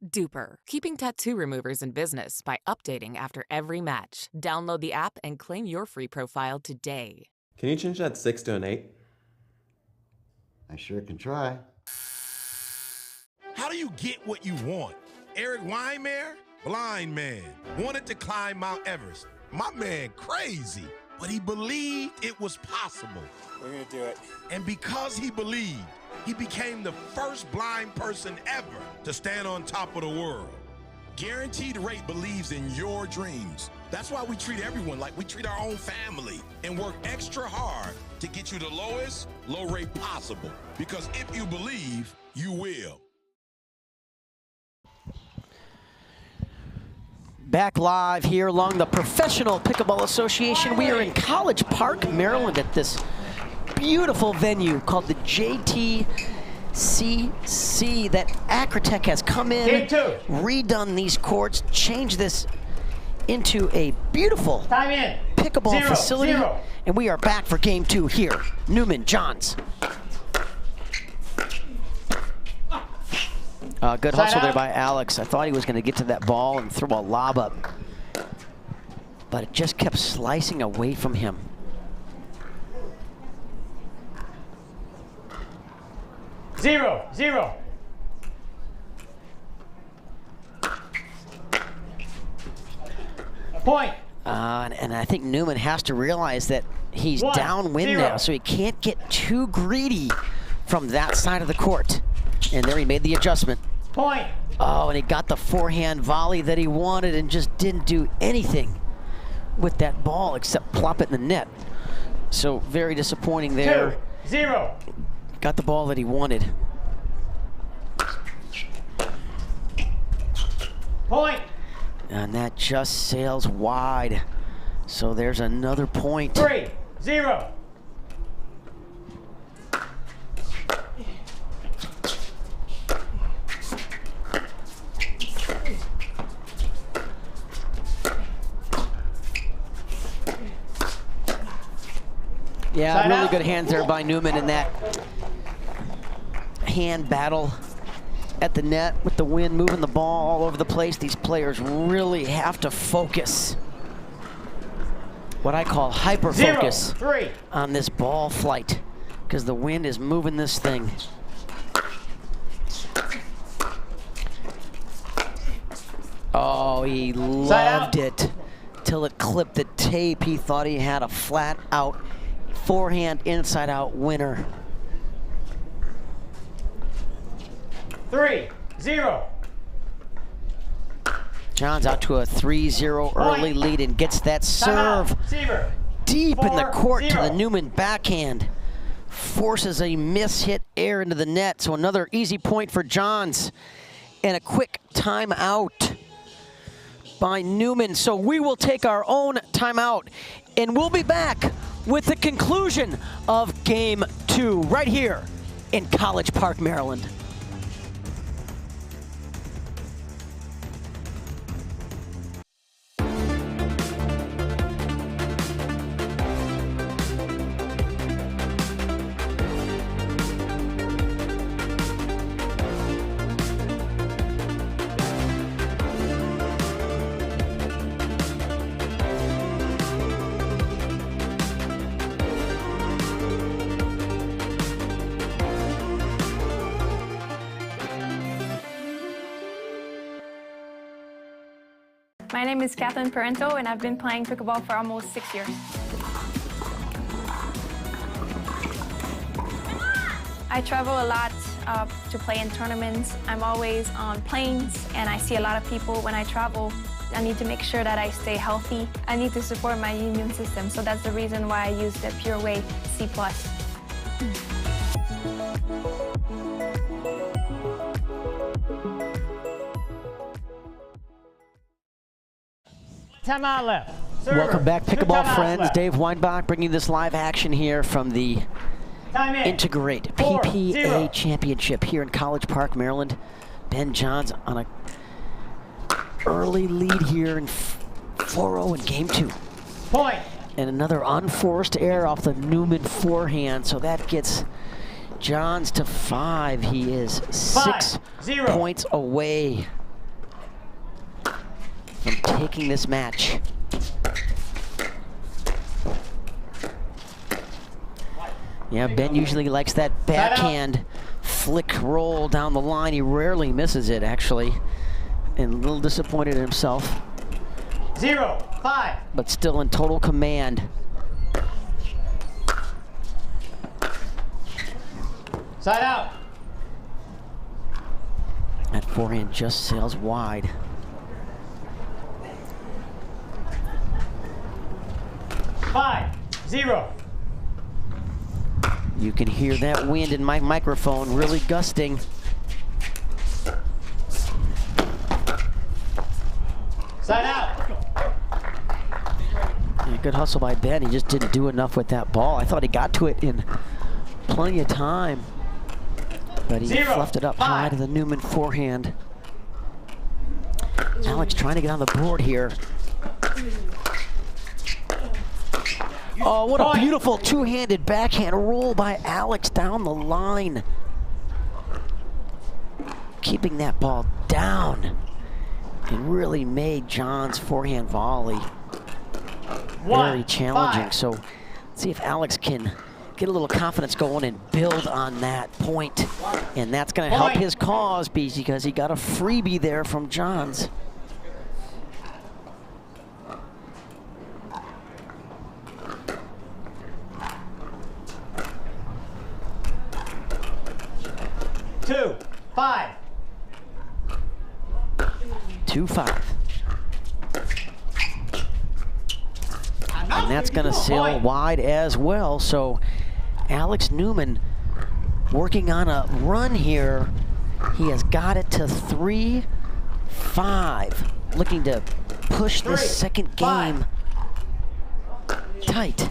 Duper, keeping tattoo removers in business by updating after every match. Download the app and claim your free profile today.
Can you change that 6 to an 8?
I sure can try.
How do you get what you want? Eric Weimer, blind man, wanted to climb Mount Everest. My man crazy, but he believed it was possible.
We're gonna do it.
And because he believed, he became the first blind person ever to stand on top of the world. Guaranteed Rate believes in your dreams. That's why we treat everyone like we treat our own family and work extra hard to get you the lowest low rate possible. Because if you believe, you will.
Back live here along the Professional Pickleball Association. We are in College Park, Maryland at this beautiful venue called the JTCC that Acrotech has come in, redone these courts, changed this into a beautiful pickleball facility. And we are back for game 2 here. Neumann, Johns. Good hustle there by Alex. I thought he was going to get to that ball and throw a lob up, but it just kept slicing away from him.
Zero. A point.
And I think Neumann has to realize that he's downwind now, so he can't get too greedy from that side of the court. And there he made the adjustment.
Point.
Oh, and he got the forehand volley that he wanted and just didn't do anything with that ball except plop it in the net. So very disappointing there.
2-0.
Got the ball that he wanted.
Point.
And that just sails wide. So there's another point.
3-0.
Yeah,
Side
really
out.
good hands there by Neumann in that hand battle at the net with the wind moving the ball all over the place. These players really have to focus. What I call hyper focus
0-3.
on this ball flight because the wind is moving this thing. Oh, he loved it till it clipped the tape. He thought he had a flat out forehand inside out winner.
3-0.
John's out to a 3-0 early lead and gets that serve deep in the court to the Neumann backhand. Forces a miss hit air into the net, so another easy point for Johns. And a quick timeout by Neumann. So we will take our own timeout, and we'll be back with the conclusion of Game 2 right here in College Park, Maryland.
My name is Parenteau, and I've been playing pickleball for almost 6 years. I travel a lot to play in tournaments. I'm always on planes, and I see a lot of people when I travel. I need to make sure that I stay healthy. I need to support my immune system, so that's the reason why I use the Pure Whey C+.
Timeout left. Server.
Welcome back,
Two
pickleball
timeouts
friends.
left.
Dave Weinbach bringing this live action here from the
Time in.
N2grate
4-0.
PPA Championship here in College Park, Maryland. Ben Johns on a early lead here in 4-0 in Game 2.
Point.
And another unforced error off the Neumann forehand, so that gets Johns to 5. He is 6 points away from taking this match. Yeah, Ben usually likes that backhand flick roll down the line. He rarely misses it, actually. And a little disappointed in himself.
0-5.
But still in total command.
Side out.
That forehand just sails wide.
5-0.
You can hear that wind in my microphone really gusting.
Side out.
Yeah, good hustle by Ben. He just didn't do enough with that ball. I thought he got to it in plenty of time, but he fluffed it up high to the Neumann forehand. Alex trying to get on the board here. Oh, what a beautiful two-handed backhand roll by Alex down the line. Keeping that ball down. It really made John's forehand volley very challenging. So let's see if Alex can get a little confidence going and build on that point. And that's going to help his cause because he got a freebie there from John's.
Two, 5.
2-5. And that's going to sail wide as well. So Alex Newman working on a run here. He has got it to 3 5. Looking to push this second game tight.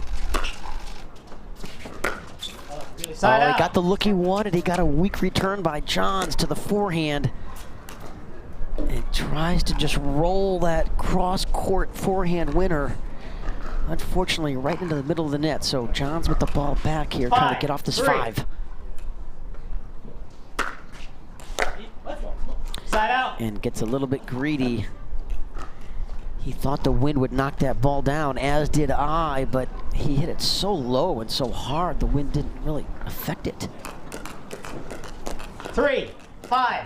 He got the look he wanted. He got a weak return by Johns to the forehand. And tries to just roll that cross-court forehand winner. Unfortunately, right into the middle of the net. So Johns with the ball back here, trying to get off this 5.
Side out.
And gets a little bit greedy. He thought the wind would knock that ball down, as did I, but he hit it so low and so hard, the wind didn't really affect it.
3, 5.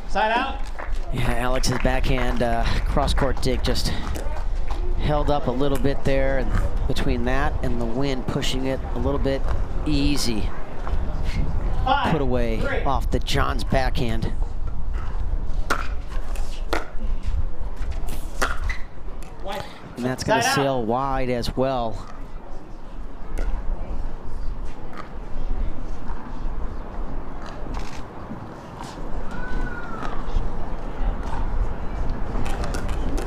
Side out.
Yeah, Alex's backhand cross-court dig just held up a little bit there, and between that and the wind pushing it a little bit easy.
5,
put away
3.
Off the Johns backhand. And that's going to sail wide as well.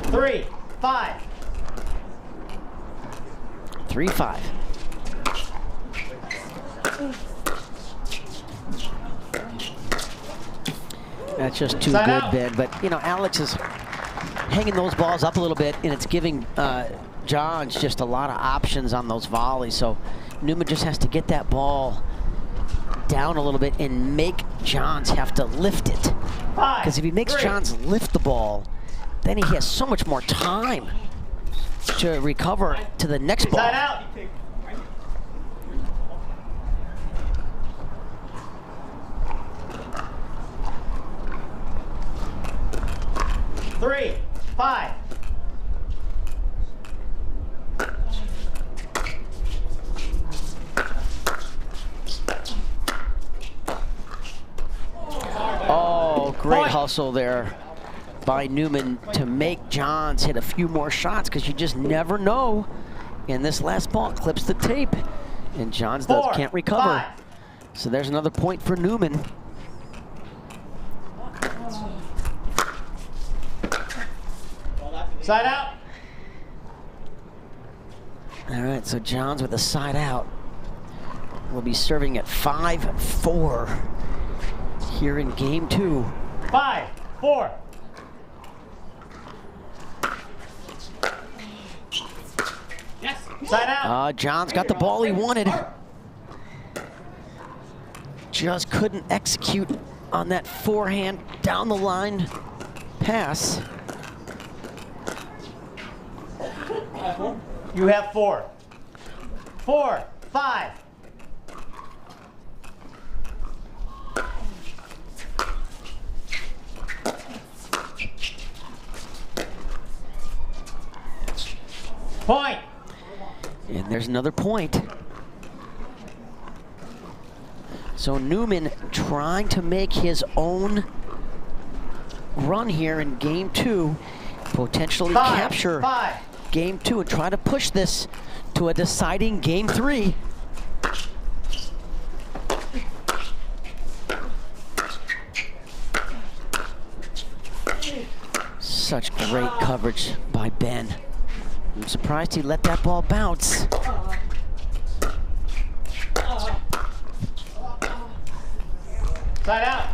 Three, 5.
3-5. That's just too good, Ben. But, you know, Alex is hanging those balls up a little bit, and it's giving Johns just a lot of options on those volleys. So Neumann just has to get that ball down a little bit and make Johns have to lift it. Because if he makes Johns lift the ball, then he has so much more time to recover to the next ball.
Side out. Three, 5.
Oh, great hustle there by Neumann to make Johns hit a few more shots, because you just never know. And this last ball clips the tape, and Johns can't recover.
5.
So there's another point for Neumann.
Side out.
All right, so Johns with a side out will be serving at 5-4 here in game 2.
5, 4. Yes. Side out.
Johns got the ball he wanted. Just couldn't execute on that forehand down the line pass.
You have 4. 4, 5. Point.
And there's another point. So Neumann trying to make his own run here in game 2, potentially capture game 2 and try to push this to a deciding game 3. Such great coverage by Ben. I'm surprised he let that ball bounce.
Side out.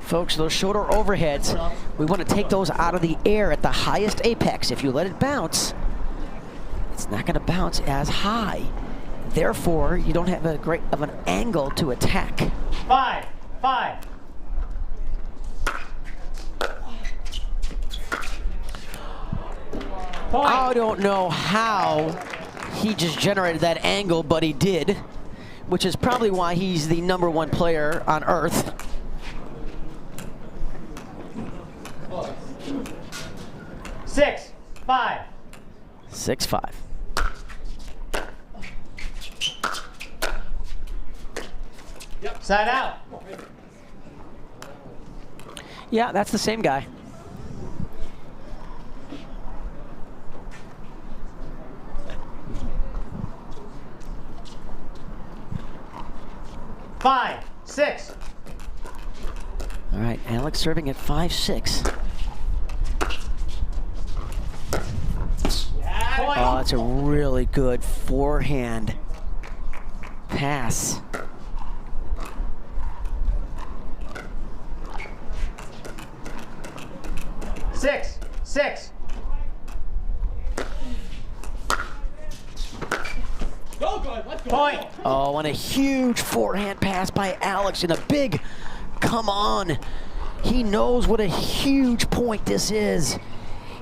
Folks, those shoulder overheads, we want to take those out of the air at the highest apex. If you let it bounce, it's not going to bounce as high. Therefore, you don't have a great of an angle to attack.
5, 5. Point.
I don't know how he just generated that angle, but he did, which is probably why he's the #1 player on earth.
Six, 5.
6-5.
Side out.
Yeah, that's the same guy.
5-6.
All right, Alex serving at 5-6. Oh, that's a really good forehand pass.
6-6.
Go good, let's go.
Point.
Oh, and a huge forehand pass by Alex, and a big come on. He knows what a huge point this is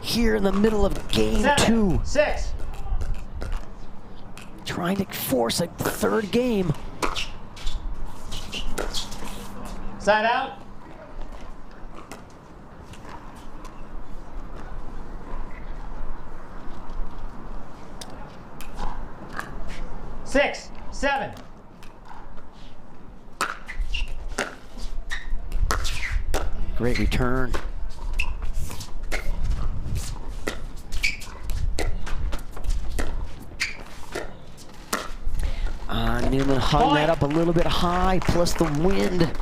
here in the middle of game 2.
7-6.
Trying to force a third game.
Side out. Six, 7.
Great return. Neumann hung that up a little bit high, plus the wind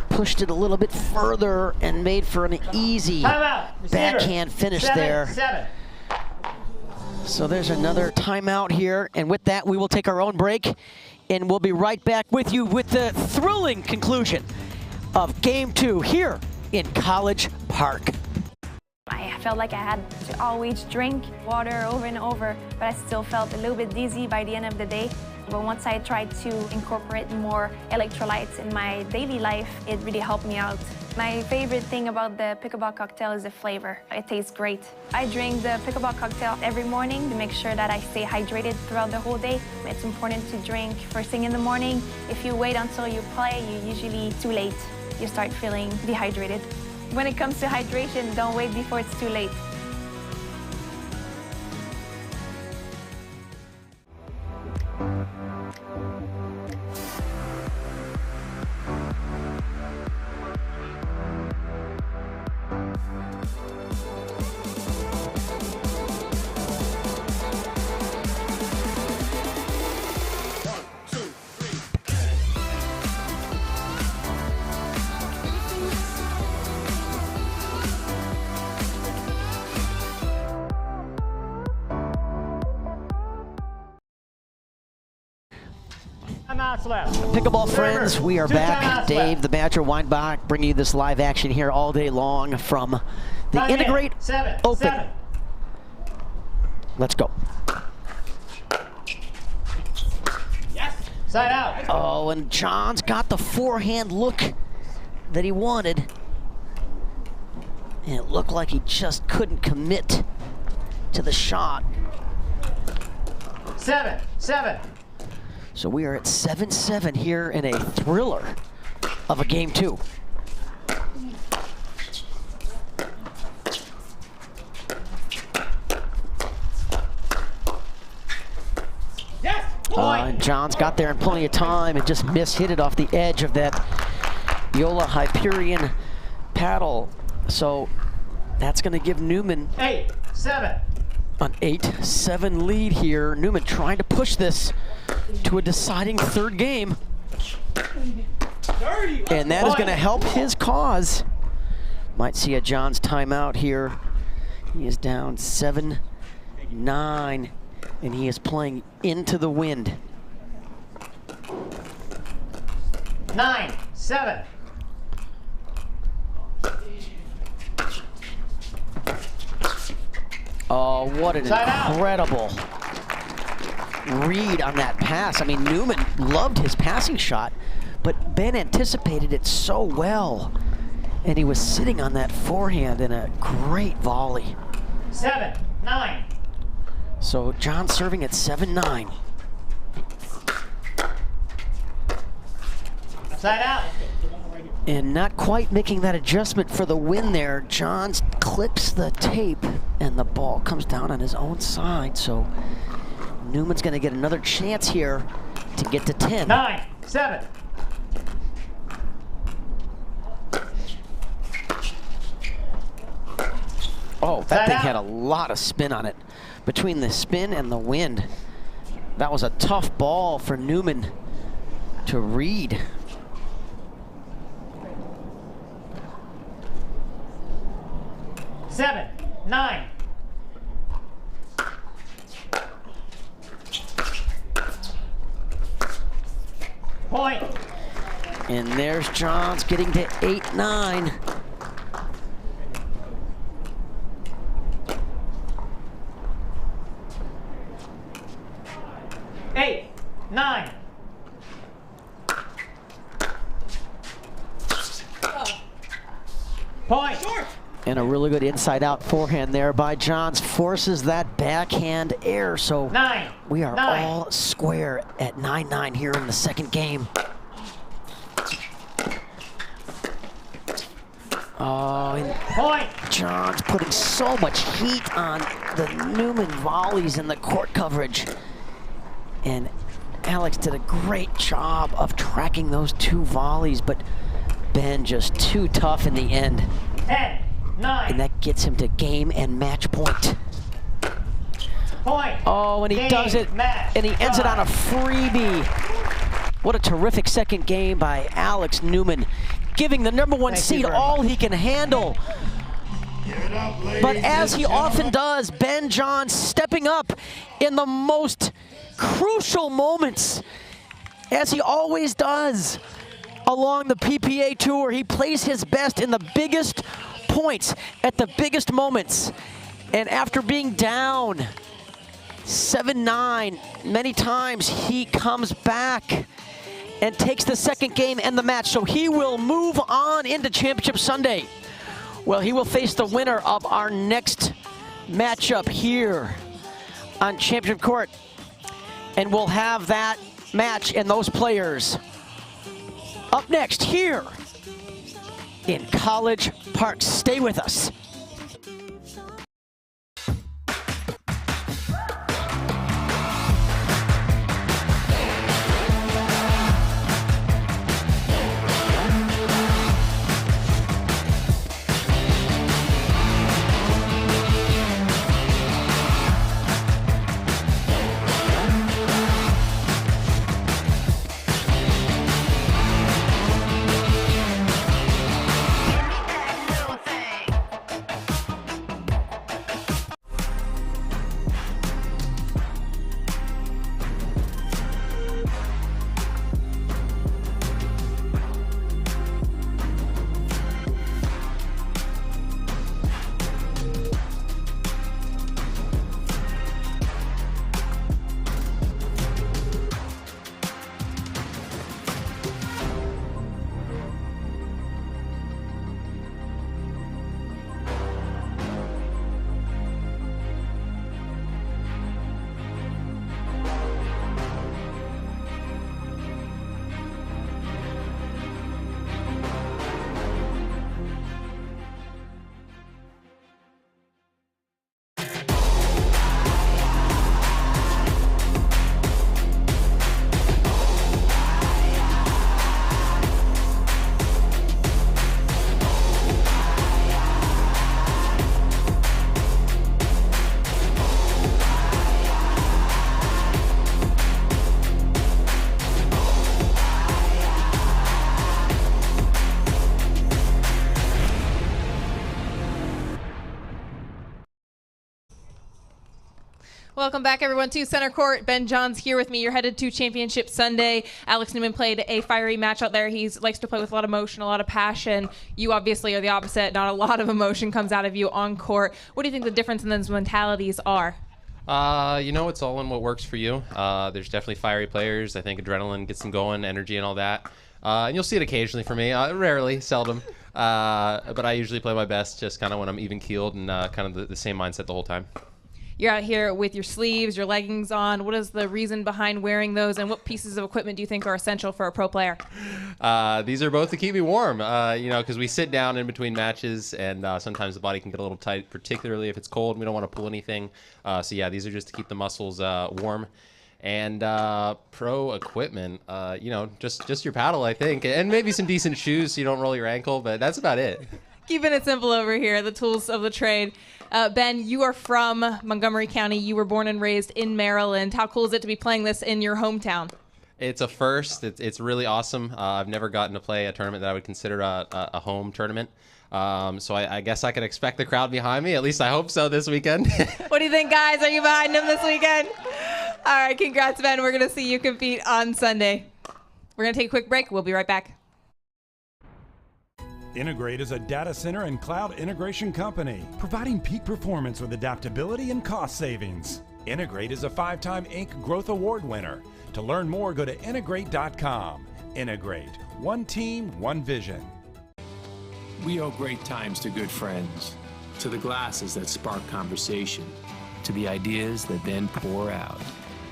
pushed it a little bit further and made for an easy backhand finish there.
7.
So there's another timeout here, and with that we will take our own break, and we'll be right back with you with the thrilling conclusion of Game 2 here in College Park.
I felt like I had to always drink water over and over, but I still felt a little bit dizzy by the end of the day. But once I tried to incorporate more electrolytes in my daily life, it really helped me out. My favorite thing about the pickleball cocktail is the flavor. It tastes great. I drink the pickleball cocktail every morning to make sure that I stay hydrated throughout the whole day. It's important to drink first thing in the morning. If you wait until you play, you're usually too late. You start feeling dehydrated. When it comes to hydration, don't wait before it's too late.
Left.
Pickleball friends, we are back. Dave, the Badger Weinbach, bringing you this live action here all day long from the N2grate Open.
7.
Let's go.
Yes. Side out.
Oh, and John's got the forehand look that he wanted. And it looked like he just couldn't commit to the shot.
7-7.
So we are at 7-7 here in a thriller of a Game 2.
Yes.
And John's got there in plenty of time and just mishit it off the edge of that Yola Hyperion paddle. So that's going to give Neumann
8-7.
an 8-7 lead here. Neumann trying to push this to a deciding third game. And that is going to help his cause. Might see a John's timeout here. He is down 7-9, and he is playing into the wind.
9-7.
Oh, what an incredible read on that pass. I mean, Neumann loved his passing shot, but Ben anticipated it so well. And he was sitting on that forehand in a great volley.
7-9.
So John serving at 7-9.
Side out.
And not quite making that adjustment for the win there. Johns clips the tape and the ball comes down on his own side. So Neumann's going to get another chance here to get to 10.
9-7.
Oh, that thing had a lot of spin on it. Between the spin and the wind, that was a tough ball for Neumann to read.
7, 9. Point.
And there's Johns getting to 8-9.
Eight, 9. Point.
And a really good inside-out forehand there by Johns. Forces that backhand air. So
9.
we are
9.
all square at 9-9 here in the second game. Oh, and
point.
Johns putting so much heat on the Neumann volleys in the court coverage. And Alex did a great job of tracking those 2 volleys, but Ben just too tough in the end.
10, 9.
And that gets him to game and match point.
Point.
Oh, and he does it, and he ends it on a freebie. What a terrific second game by Alex Newman, giving the #1 seed all he can handle. But as he often does, Ben Johns stepping up in the most crucial moments, as he always does along the PPA tour. He plays his best in the biggest points at the biggest moments. And after being down 7-9 many times, he comes back and takes the second game and the match. So he will move on into Championship Sunday. Well, he will face the winner of our next matchup here on Championship Court. And we'll have that match and those players up next here in College Park. Stay with us.
Welcome back, everyone, to Center Court. Ben Johns here with me. You're headed to Championship Sunday. Alex Newman played a fiery match out there. He likes to play with a lot of emotion, a lot of passion. You obviously are the opposite. Not a lot of emotion comes out of you on court. What do you think the difference in those mentalities are?
You know, it's all in what works for you. There's definitely fiery players. I think adrenaline gets them going, energy and all that. And you'll see it occasionally for me. Rarely, seldom. But I usually play my best just kind of when I'm even-keeled and kind of the same mindset the whole time.
You're out here with your sleeves, your leggings on. What is the reason behind wearing those, and what pieces of equipment do you think are essential for a pro player?
These are both to keep me warm, you know, because we sit down in between matches, and sometimes the body can get a little tight, particularly if it's cold and we don't want to pull anything. So, yeah, these are just to keep the muscles warm. And pro equipment, you know, just your paddle, I think, and maybe some decent shoes so you don't roll your ankle, but that's about it.
Keeping it simple over here, the tools of the trade. Ben, you are from Montgomery County. You were born and raised in Maryland. How cool is it to be playing this in your hometown?
It's a first. It's really awesome. I've never gotten to play a tournament that I would consider a home tournament. So I guess I can expect the crowd behind me. At least I hope so this weekend.
What do you think, guys? Are you behind him this weekend? All right, congrats, Ben. We're going to see you compete on Sunday. We're going to take a quick break. We'll be right back.
N2grate is a data center and cloud integration company, providing peak performance with adaptability and cost savings. N2grate is a 5-time Inc. Growth Award winner. To learn more, go to N2grate.com. N2grate, one team, one vision.
We owe great times to good friends, to the glasses that spark conversation, to the ideas that then pour out.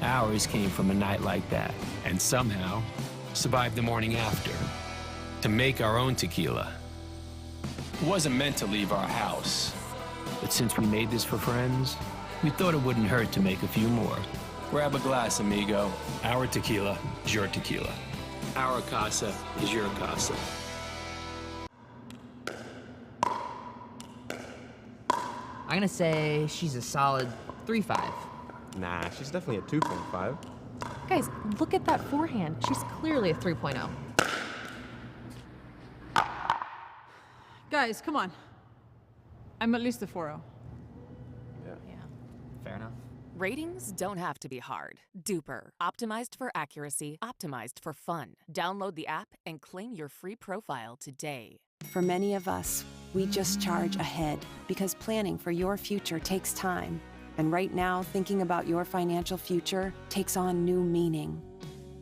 Ours came from a night like that, and somehow survived the morning after. To make our own tequila. It wasn't meant to leave our house, but since we made this for friends, we thought it wouldn't hurt to make a few more. Grab a glass, amigo. Our tequila is your tequila. Our casa is your casa.
I'm gonna say she's a solid 3.5.
Nah, she's definitely a 2.5.
Guys, look at that forehand. She's clearly a 3.0.
Guys, come on. I'm at least a 4.0.
Yeah. Fair enough.
Ratings don't have to be hard. Duper. Optimized for accuracy, optimized for fun. Download the app and claim your free profile today.
For many of us, we just charge ahead because planning for your future takes time. And right now, thinking about your financial future takes on new meaning.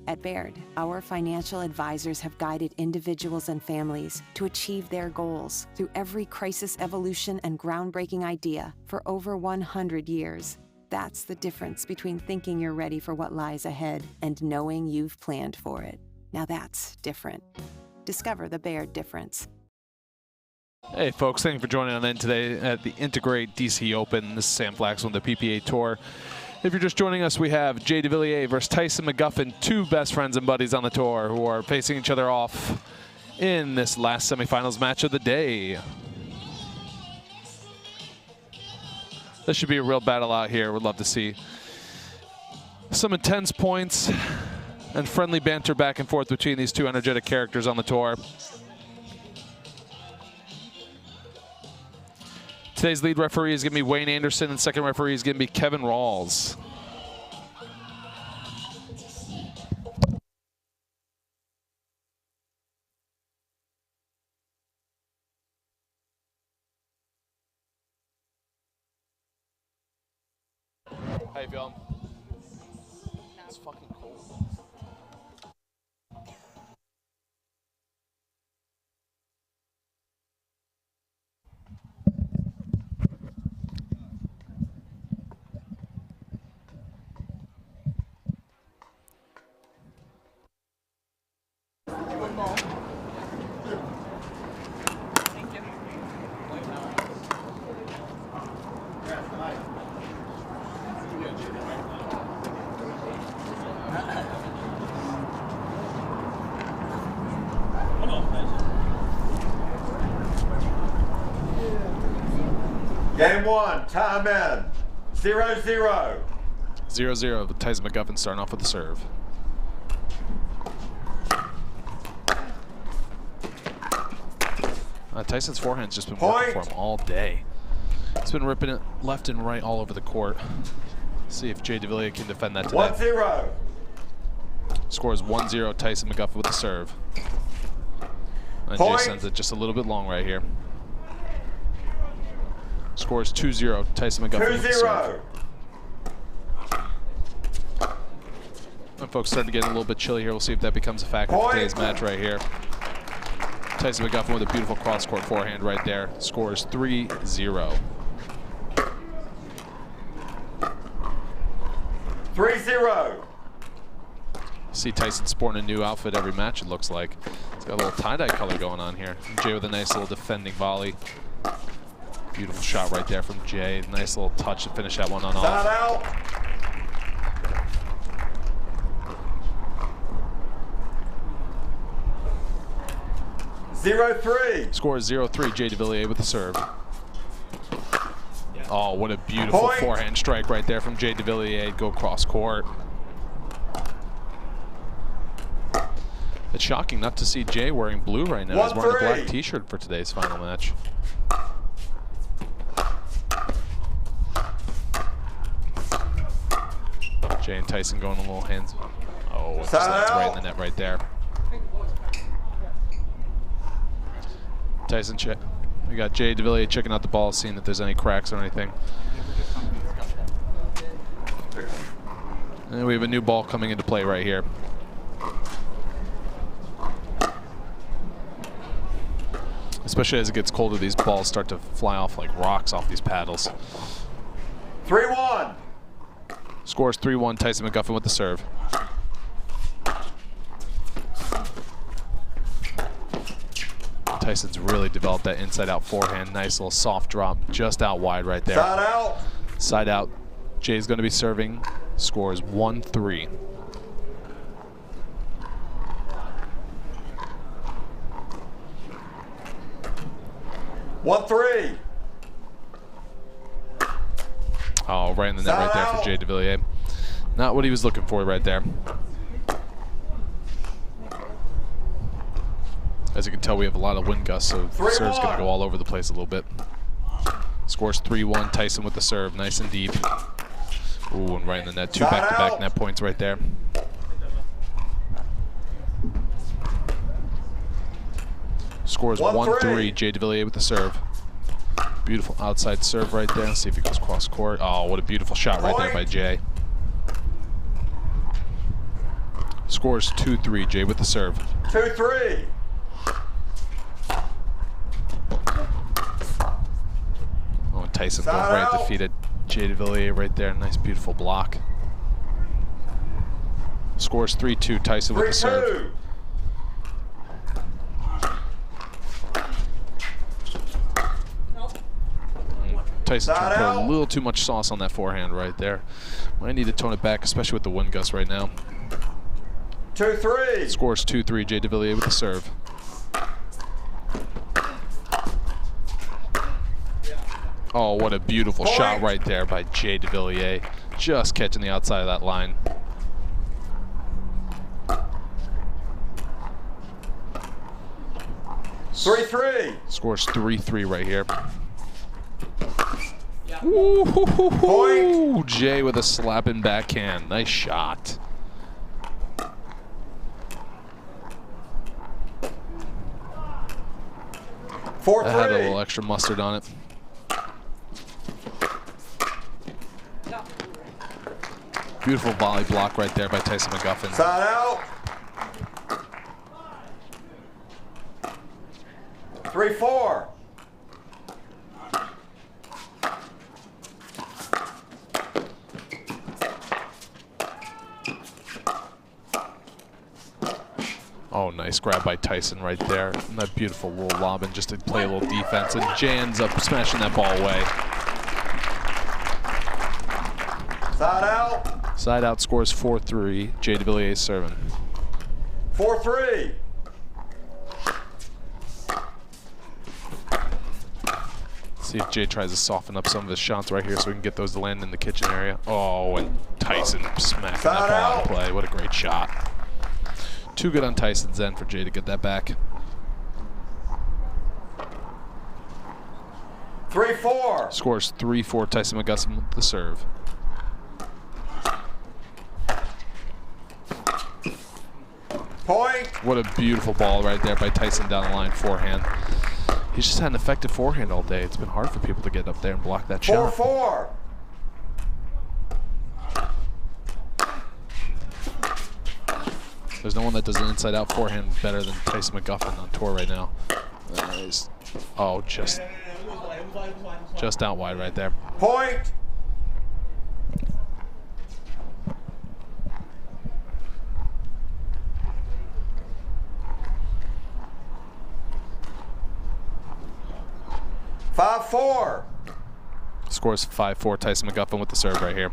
At Baird, our financial advisors have guided individuals and families to achieve their goals through every crisis evolution and groundbreaking idea for over 100 years. That's the difference between thinking you're ready for what lies ahead and knowing you've planned for it. Now that's different. Discover the Baird difference.
Hey folks, thank you for joining on in today at the N2grate DC Open. This is Sam Flax on the PPA Tour. If you're just joining us, we have Jay Devilliers versus Tyson McGuffin, two best friends and buddies on the tour who are facing each other off in this last semifinals match of the day. This should be a real battle out here. We'd love to see some intense points and friendly banter back and forth between these two energetic characters on the tour. Today's lead referee is going to be Wayne Anderson, and second referee is going to be Kevin Rawls. How you feeling? It's fucking cold.
Game one, time in. 0-0.
0-0, with Tyson McGuffin starting off with the serve. Tyson's forehand's just been working for him all day. He's been ripping it left and right all over the court. See if Jay Devilliers can defend that today.
1-0.
Score is 1-0, Tyson McGuffin with the serve. And Jay sends it just a little bit long right here. Score is 2-0, Tyson McGuffin with the serve. And folks starting to get a little bit chilly here. We'll see if that becomes a factor for today's match right here. Tyson McGuffin with a beautiful cross-court forehand right there. Score is 3-0.
3-0.
See Tyson sporting a new outfit every match, it looks like. It's got a little tie-dye color going on here. Jay with a nice little defending volley. Beautiful shot right there from Jay. Nice little touch to finish that one on off.
Out. 0-3.
Score is 0-3, Jay Devilliers with the serve. Oh, what a beautiful forehand strike right there from Jay Devilliers. Go cross court. It's shocking not to see Jay wearing blue right now. He's wearing a black t-shirt for today's final match. Jay and Tyson going a little hands. Oh, that's right in the net right there. Tyson check. We got Jay Devilliers checking out the ball, seeing if there's any cracks or anything. And we have a new ball coming into play right here. Especially as it gets colder, these balls start to fly off like rocks off these paddles.
3-1.
Scores 3-1, Tyson McGuffin with the serve. Tyson's really developed that inside-out forehand. Nice little soft drop just out wide right there.
Side out.
Side out. Jay's going to be serving. Scores 1-3. Oh, right in the net right there for Jay Devilliers. Not what he was looking for right there. As you can tell, we have a lot of wind gusts, so serve's going to go all over the place a little bit. Scores 3-1, Tyson with the serve, nice and deep. Ooh, and right in the net. 2 back-to-back net points right there. Scores 1-3, Jay Devilliers with the serve. Beautiful outside serve right there. Let's see if he goes cross court. Oh, what a beautiful shot right there by Jay. Scores 2-3, Jay with the serve.
2-3.
Oh, and Tyson going right at the feet of Jay Devilliers right there. Nice, beautiful block. Scores 3-2, Tyson with the serve. Tyson trying to put a little too much sauce on that forehand right there. Might need to tone it back, especially with the wind gust right now.
2-3.
Scores 2-3, Jay Devilliers with the serve. Oh, what a beautiful shot right there by Jay Devilliers. Just catching the outside of that line. Scores 3-3 right here. Ooh, Jay with a slapping backhand. Nice shot. That had a little extra mustard on it. Beautiful volley block right there by Tyson McGuffin.
Side out. 3-4.
Oh, nice grab by Tyson right there. And that beautiful little lobbing just to play a little defense. And Jay ends up smashing that ball away.
Side out.
Side out, scores 4-3. Jay Devilliers serving.
4-3.
See if Jay tries to soften up some of his shots right here so we can get those to land in the kitchen area. Oh, and Tyson smacking that ball out of play. What a great shot. Too good on Tyson's end for Jay to get that back.
3-4.
Scores 3-4, Tyson McGuffin with the serve.
Point.
What a beautiful ball right there by Tyson down the line, forehand. He's just had an effective forehand all day. It's been hard for people to get up there and block that shot.
4-4.
There's no one that does an inside-out forehand better than Tyson McGuffin on tour right now. Oh, just out wide right there.
Point.
Scores 5-4, Tyson McGuffin with the serve right here.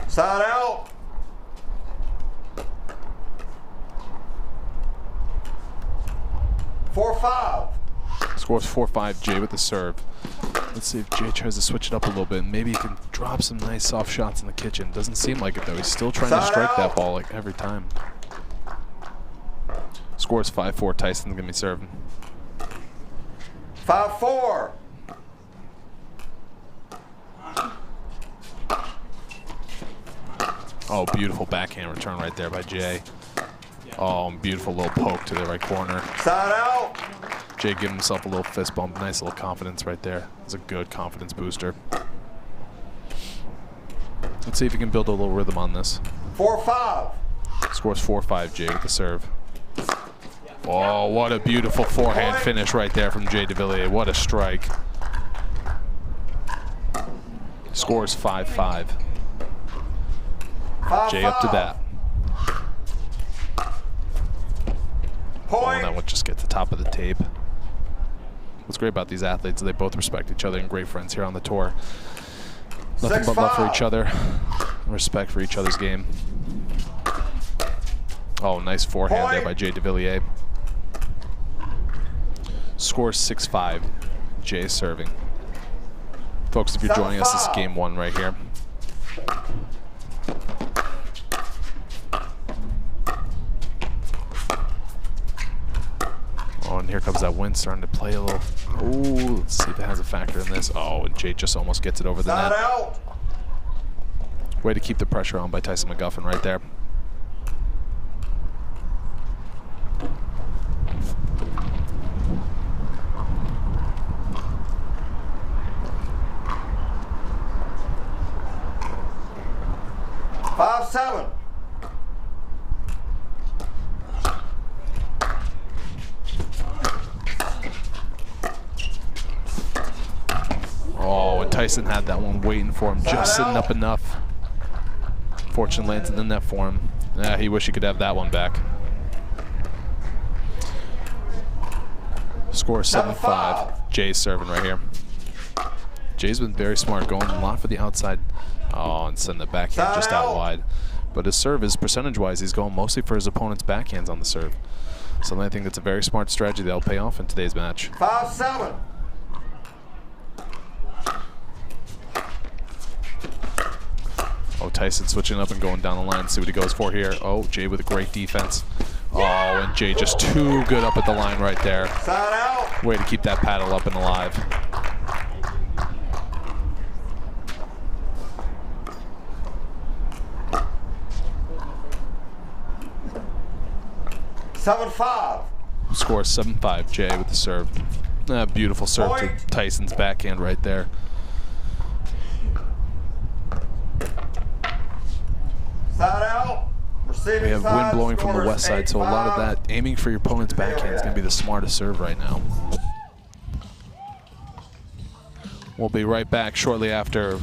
Side out. 4-5.
Scores 4-5, Jay with the serve. Let's see if Jay tries to switch it up a little bit. Maybe he can drop some nice soft shots in the kitchen. Doesn't seem like it, though. He's still trying to strike that ball like every time. Score's 5-4. Tyson's going to be serving.
5-4.
Oh, beautiful backhand return right there by Jay. Oh, beautiful little poke to the right corner.
Side out.
Jay giving himself a little fist bump. Nice little confidence right there. It's a good confidence booster. Let's see if he can build a little rhythm on this.
4-5.
Scores 4-5, Jay with the serve. Oh, what a beautiful forehand finish right there from Jay Devilliers. What a strike. Scores 5-5. Jay up to bat. Oh, and that one just gets the top of the tape. What's great about these athletes is they both respect each other and great friends here on the tour. Nothing but love for each other, and respect for each other's game. Oh, nice forehand there by Jay Devilliers. Score 6-5. Jay serving. Folks, if you're joining us, this is game one right here. Oh, and here comes that wind starting to play a little. Ooh, let's see if it has a factor in this. Oh, and Jay just almost gets it over the net.
Out.
Way to keep the pressure on by Tyson McGuffin right there.
Seven.
Oh, and Tyson had that one waiting for him, just sitting up enough. Fortune lands in the net for him. Yeah, he wish he could have that one back. Score 7-5. Jay's serving right here. Jay's been very smart, going a lot for the outside. Oh, and sending the backhand just out wide. But his serve is, percentage-wise, he's going mostly for his opponent's backhands on the serve. So I think that's a very smart strategy that'll pay off in today's match.
5-7.
Oh, Tyson switching up and going down the line. See what he goes for here. Oh, Jay with a great defense. Oh, and Jay just too good up at the line right there.
Side out.
Way to keep that paddle up and alive. Score 7-5. Jay with the serve. Beautiful serve to Tyson's backhand right there.
Side out. Receiving
we have wind blowing from the west side, so a lot of that aiming for your opponent's backhand is going to be the smartest serve right now. We'll be right back shortly after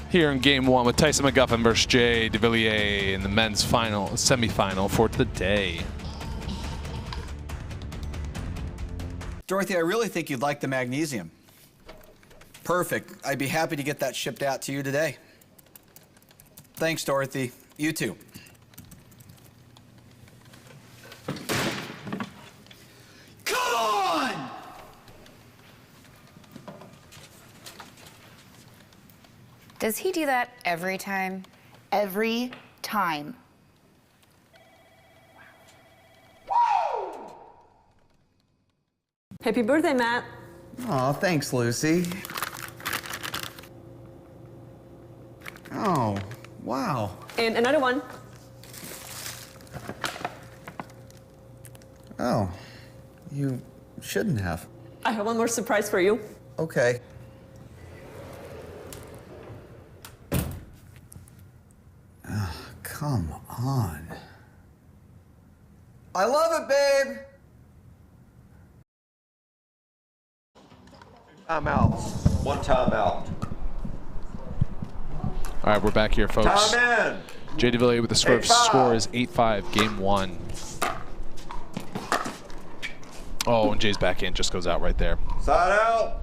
here in game one with Tyson McGuffin versus Jay Devilliers in the men's final semifinal for the day.
Dorothy, I really think you'd like the magnesium. Perfect. I'd be happy to get that shipped out to you today. Thanks, Dorothy. You too. Come on!
Does he do that every time? Every time.
Happy birthday, Matt.
Aw, thanks, Lucy. Oh, wow.
And another one.
Oh, you shouldn't have.
I have one more surprise for you.
Okay. Oh, come on. I love it, babe.
Timeout. One timeout.
All right, we're back here, folks.
Time in.
Jay Devilliers with the score is 8-5, game one. Oh, and Jay's backhand just goes out right there.
Side out.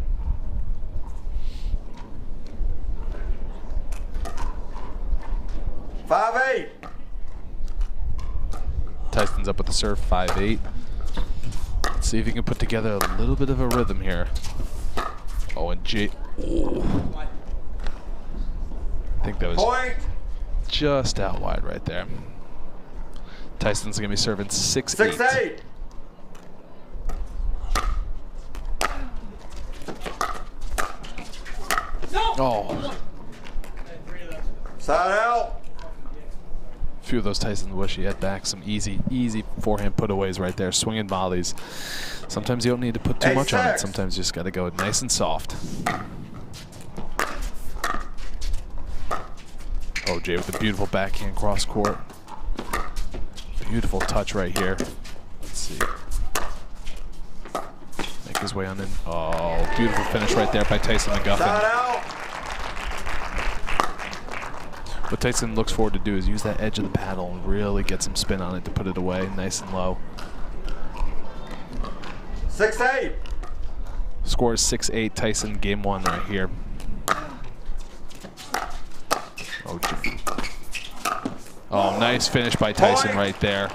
Five-8.
Tyson's up with the serve, 5-8. Let's see if he can put together a little bit of a rhythm here. Oh, and Jay. Ooh. I think that was just out wide right there. Tyson's going to be serving 6-8.
6-8.
Oh.
Side out.
A few of those Tysons wish he had back. Some easy forehand putaways right there. Swinging volleys. Sometimes you don't need to put too much on it. Sometimes you just got to go nice and soft. Oh, Jay with a beautiful backhand cross court. Beautiful touch right here. Let's see. Make his way on in. Oh, beautiful finish right there by Tyson McGuffin. What Tyson looks forward to do is use that edge of the paddle and really get some spin on it to put it away nice and low.
6-8.
Score is 6-8. Tyson, game 1 right here. Oh, nice finish by Tyson right there.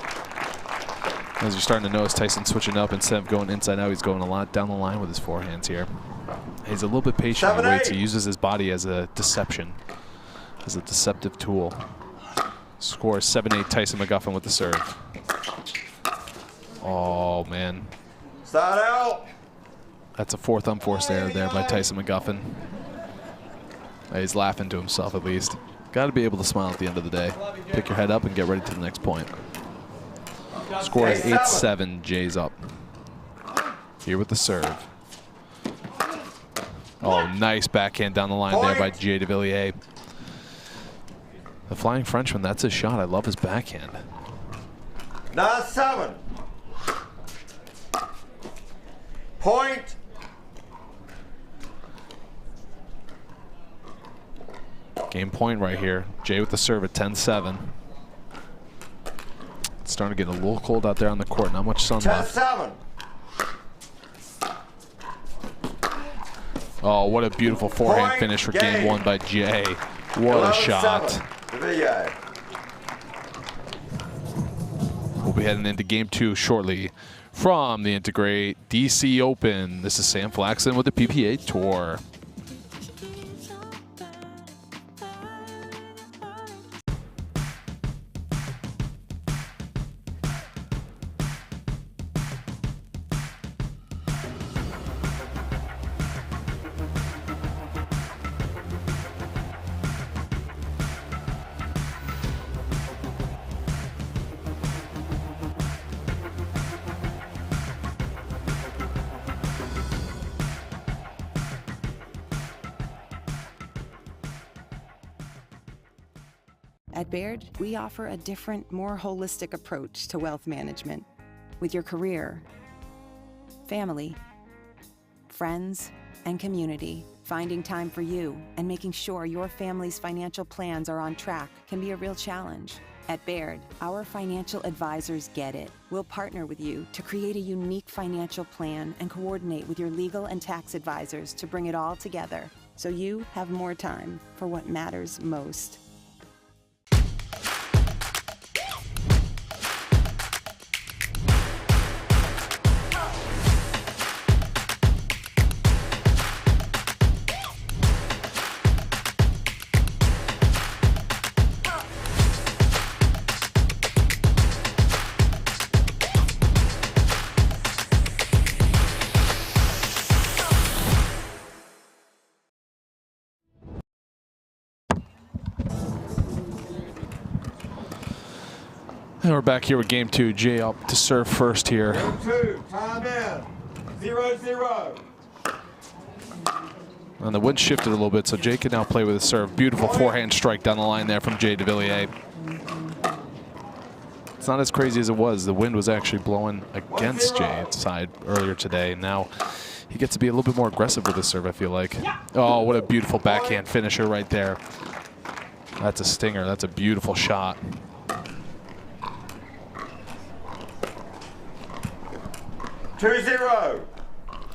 As you're starting to notice Tyson switching up, instead of going inside out, he's going a lot down the line with his forehands here. He's a little bit patient and waits. He uses his body as a deception, as a deceptive tool. Score 7-8. Tyson McGuffin with the serve. Oh, man.
Side out.
That's a fourth unforced error there by Tyson McGuffin. He's laughing to himself at least. Got to be able to smile at the end of the day. Pick your head up and get ready to the next point. Score is 8-7. Jay's up. Here with the serve. Oh, nice backhand down the line there by Jay Devilliers. The Flying Frenchman, that's his shot. I love his backhand.
9-7. Point.
Game point right here. Jay with the serve at 10-7. It's starting to get a little cold out there on the court. Not much sun left.
10-7.
Oh, what a beautiful forehand finish for game 1 by Jay. What a shot. We'll be heading into game 2 shortly from the N2grate DC Open. This is Sam Flaxen with the PPA Tour.
At Baird, we offer a different, more holistic approach to wealth management. With your career, family, friends, and community, finding time for you and making sure your family's financial plans are on track can be a real challenge. At Baird, our financial advisors get it. We'll partner with you to create a unique financial plan and coordinate with your legal and tax advisors to bring it all together so you have more time for what matters most.
And we're back here with game 2. Jay up to serve first here.
Game 2, time in. 0-0.
And the wind shifted a little bit, so Jay can now play with his serve. Beautiful forehand strike down the line there from Jay Devilliers. It's not as crazy as it was. The wind was actually blowing against Jay's side earlier today. Now he gets to be a little bit more aggressive with his serve, I feel like. Oh, what a beautiful backhand finisher right there. That's a stinger. That's a beautiful shot.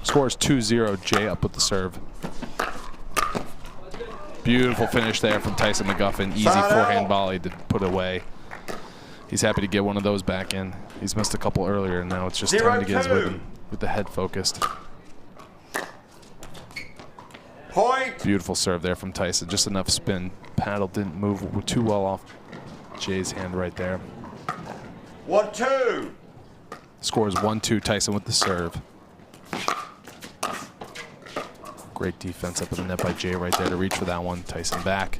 Score is 2-0. Jay up with the serve. Beautiful finish there from Tyson McGuffin. Easy forehand volley to put away. He's happy to get one of those back in. He's missed a couple earlier, and now it's just time to get his rhythm with the head focused.
Point.
Beautiful serve there from Tyson. Just enough spin. Paddle didn't move too well off Jay's hand right there.
1-2.
Score is 1-2. Tyson with the serve. Great defense up in the net by Jay right there to reach for that one. Tyson back.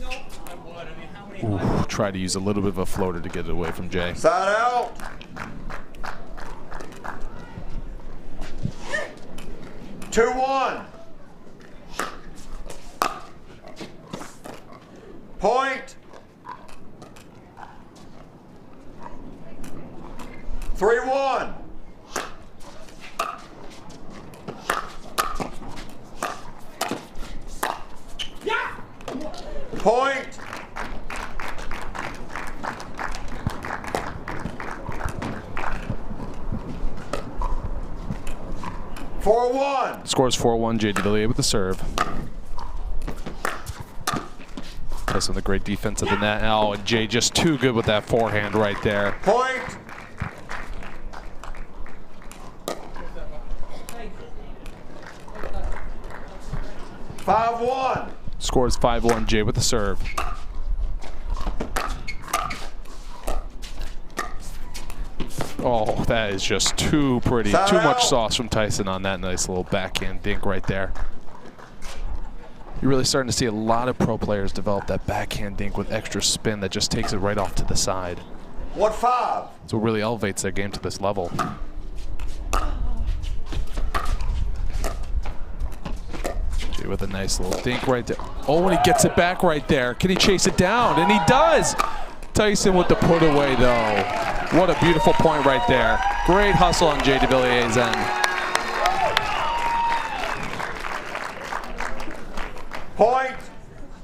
Ooh, try to use a little bit of a floater to get it away from Jay.
Side out. Two, 1. Point. 3-1. Point. 4-1.
Scores 4-1. Jay Devilliers with the serve. Tyson with a great defense of the net. Oh, and Jay just too good with that forehand right there.
Point. 5-1.
Scores 5-1. Jay with the serve. Oh, that is just too pretty. Too much sauce from Tyson on that nice little backhand dink right there. You're really starting to see a lot of pro players develop that backhand dink with extra spin that just takes it right off to the side.
1-5.
So it really elevates their game to this level. Jay with a nice little dink right there. Oh, and he gets it back right there. Can he chase it down? And he does! Tyson with the put away though. What a beautiful point right there. Great hustle on Jay Devilliers' end.
Point.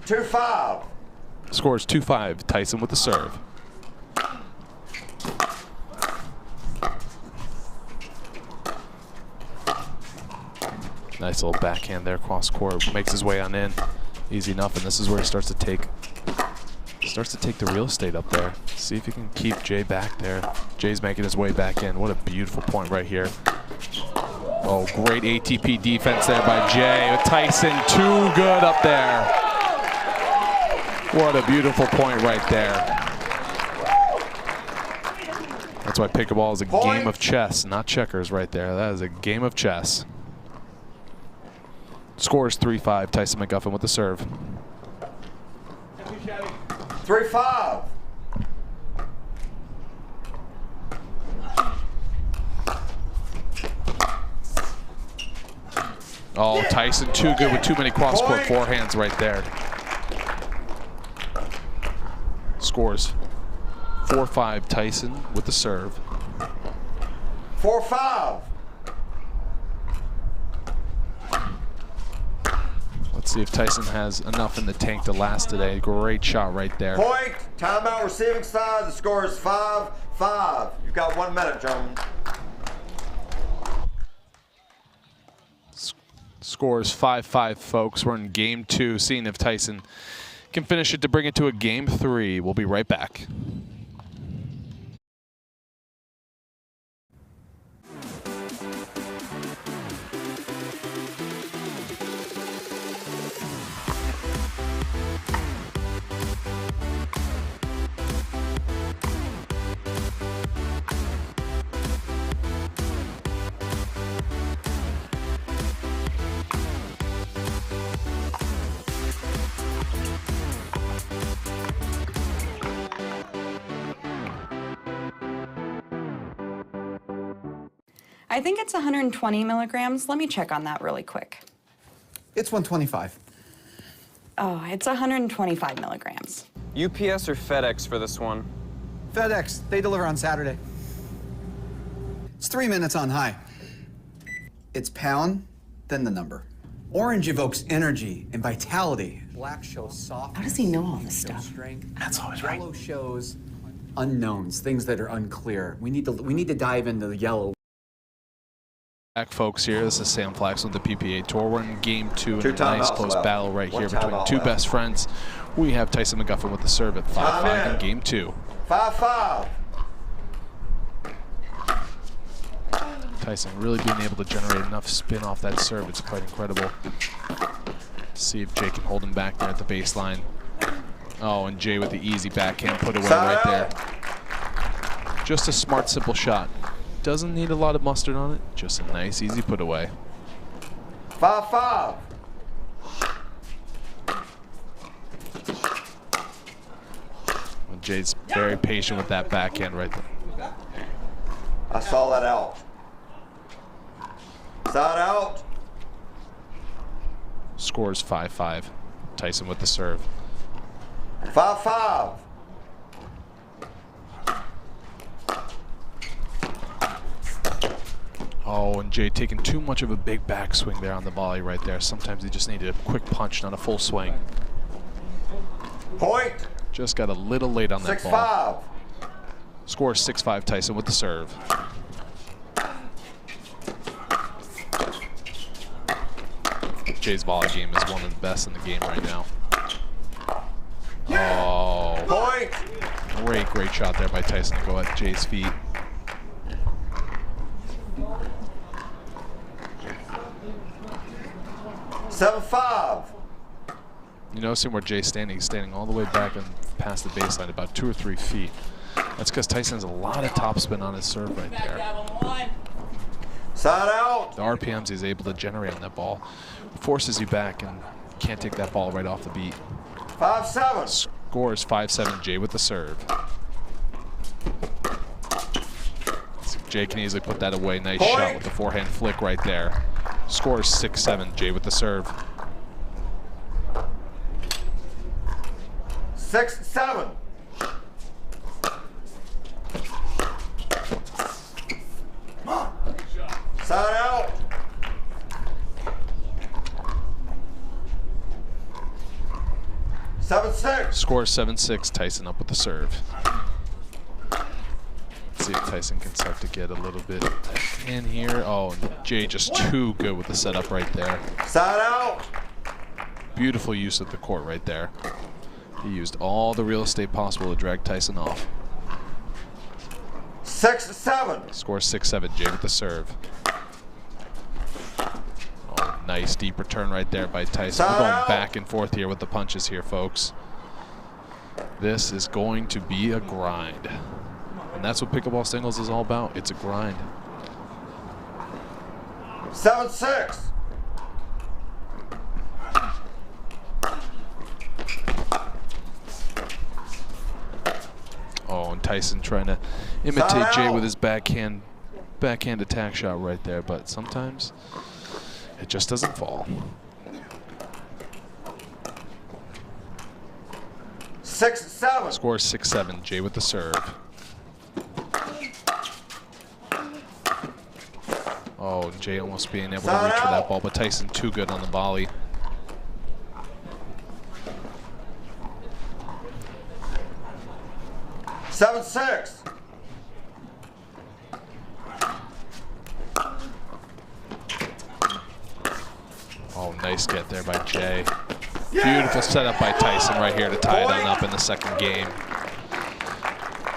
2-5.
Scores 2-5. Tyson with the serve. Nice little backhand there, cross court, makes his way on in. Easy enough, and this is where he starts to take the real estate up there. See if he can keep Jay back there. Jay's making his way back in. What a beautiful point right here. Oh, great ATP defense there by Jay. With Tyson too good up there. What a beautiful point right there. That's why pickleball is a game of chess, not checkers right there. That is a game of chess. Scores 3-5. Tyson McGuffin with the serve.
3-5.
Oh, Tyson too good with too many cross-court forehands right there. Scores 4-5. Tyson with the serve.
4-5.
Let's see if Tyson has enough in the tank to last today. Great shot right there.
Point. Timeout receiving side. The score is 5-5. You've got 1 minute, gentlemen.
Scores 5-5, folks. We're in game 2, seeing if Tyson can finish it to bring it to a game 3. We'll be right back.
I think it's 120 milligrams. Let me check on that really quick.
It's 125.
Oh, it's 125 milligrams.
UPS or FedEx for this one?
FedEx, they deliver on Saturday. It's 3 minutes on high. It's pound, then the number. Orange evokes energy and vitality. Black shows softness.
How does he know all this stuff?
Strength.
That's always right.
Yellow shows unknowns, things that are unclear. We need to dive into the yellow.
Back, folks, here. This is Sam Flax with the PPA Tour. We're in game 2 in a nice close battle right here between two best friends. We have Tyson McGuffin with the serve at 5-5 in game 2.
5-5.
Tyson really being able to generate enough spin off that serve. It's quite incredible. See if Jay can hold him back there at the baseline. Oh, and Jay with the easy backhand put away right there. Just a smart, simple shot. Doesn't need a lot of mustard on it. Just a nice, easy put away.
5-5.
And Jay's very patient with that backhand right there.
I saw that out. Side out.
Scores 5-5. Tyson with the serve.
5-5.
Oh, and Jay taking too much of a big backswing there on the volley right there. Sometimes he just needed a quick punch, not a full swing.
Point.
Just got a little late on that
6-5.
ball. Score 6-5, Tyson with the serve. Jay's volley game is one of the best in the game right now. Oh.
Point.
Great shot there by Tyson to go at Jay's feet.
7-5.
You notice him where Jay's standing. He's standing all the way back and past the baseline, about 2 or 3 feet. That's because Tyson has a lot of topspin on his serve right there.
Side out.
The RPMs he's able to generate on that ball forces you back and can't take that ball right off the beat.
5-7.
Scores 5-7, Jay with the serve. So Jay can easily put that away. Nice shot with the forehand flick right there. Scores 6-7, Jay with the serve.
6-7. Side out.
Scores 7-6, Tyson up with the serve. Let's see if Tyson can start to get a little bit in here. Oh, and Jay just too good with the setup right there.
Side out.
Beautiful use of the court right there. He used all the real estate possible to drag Tyson off.
6-7.
Score 6-7, Jay with the serve. Oh, nice deep return right there by Tyson. We're going back and forth here with the punches here, folks. This is going to be a grind. And that's what pickleball singles is all about. It's a grind.
7-6.
Oh, and Tyson trying to imitate Jay with his backhand attack shot right there, but sometimes it just doesn't fall.
6-7.
Score 6-7, Jay with the serve. Oh, Jay almost being able to reach for that ball, but Tyson too good on the volley.
7-6.
Oh, nice get there by Jay. Beautiful setup by Tyson right here to tie it on up in the second game.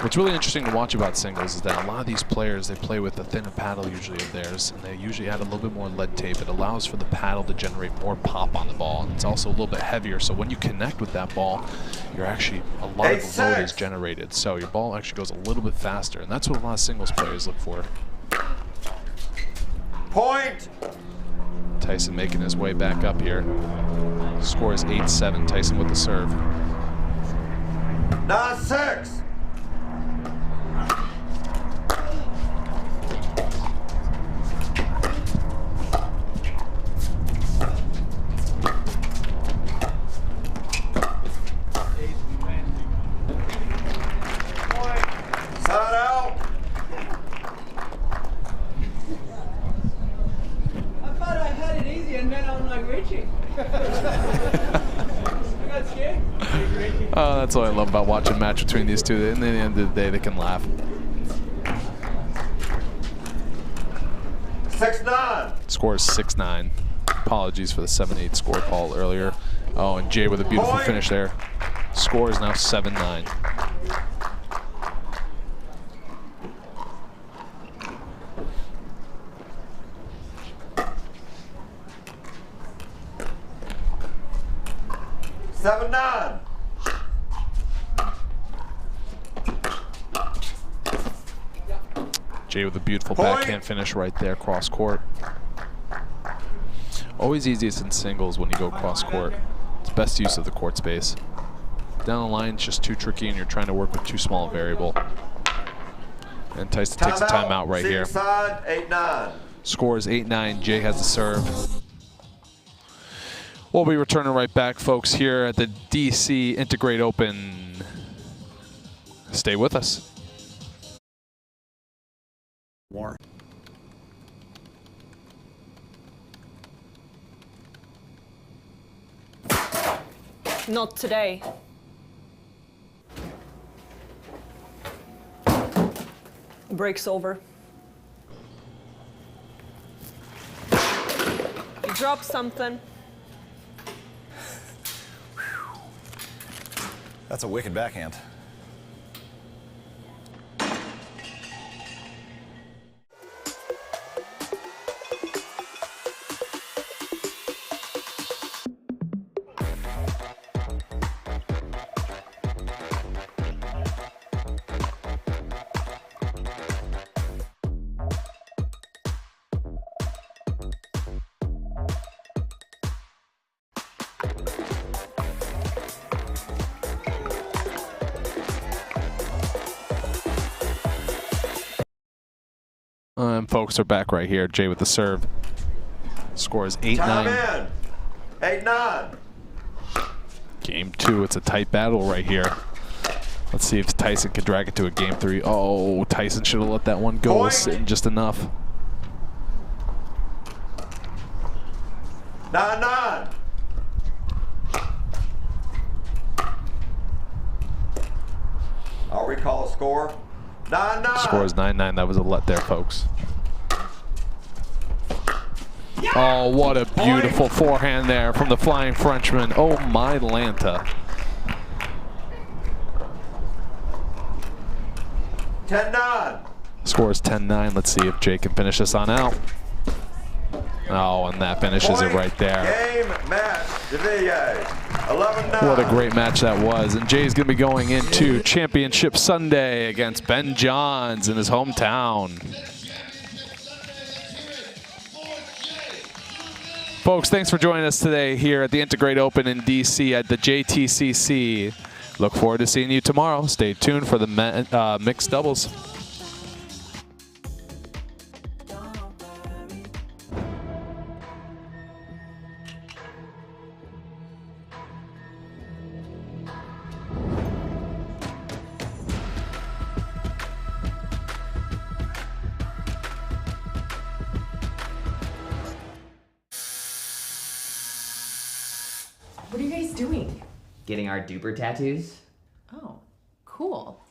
What's really interesting to watch about singles is that a lot of these players, they play with a thinner paddle usually of theirs, and they usually add a little bit more lead tape. It allows for the paddle to generate more pop on the ball, and it's also a little bit heavier, so when you connect with that ball, you're actually, a lot of the load is generated, so your ball actually goes a little bit faster, and that's what a lot of singles players look for.
Point.
Tyson making his way back up here. Score is 8-7, Tyson with the serve.
9-6. Side out.
I thought I had it easy and then I'm like reaching. I got scared.
Oh, that's what I love about watching a match between these two. And at the end of the day, they can laugh.
6-9.
Score is 6-9. Apologies for the 7-8 score call earlier. Oh, and Jay with a beautiful finish there. Score is now 7-9.
7-9.
Jay with a beautiful
Point.
backhand finish right there, cross court. Always easiest in singles when you go cross court. It's best use of the court space. Down the line, it's just too tricky and you're trying to work with too small a variable. And Tyson takes a timeout right here.
Side, 8-9.
Score is 8-9. Jay has the serve. We'll be returning right back, folks, here at the DC N2grate Open. Stay with us.
More.
Not today. Break's over. You dropped something.
That's a wicked backhand.
Folks are back right here. Jay with the serve. Score is 8-9.
Time in. 8-9.
Game 2. It's a tight battle right here. Let's see if Tyson can drag it to a game 3. Oh, Tyson should have let that one go.
Point.
Sitting just enough.
9-9. I'll recall a score. 9-9.
Score is 9-9. That was a let there, folks. Oh, what a beautiful forehand there from the Flying Frenchman. Oh, my Lanta.
10-9.
Score is 10-9. Let's see if Jay can finish this on out. Oh, and that finishes it right there.
Game match. Devilliers. 11-9.
What a great match that was. And Jay's going to be going into Championship Sunday against Ben Johns in his hometown. Folks, thanks for joining us today here at the N2grate Open in DC at the JTCC. Look forward to seeing you tomorrow. Stay tuned for the mixed doubles.
What are you guys doing?
Getting our duper tattoos.
Oh, cool.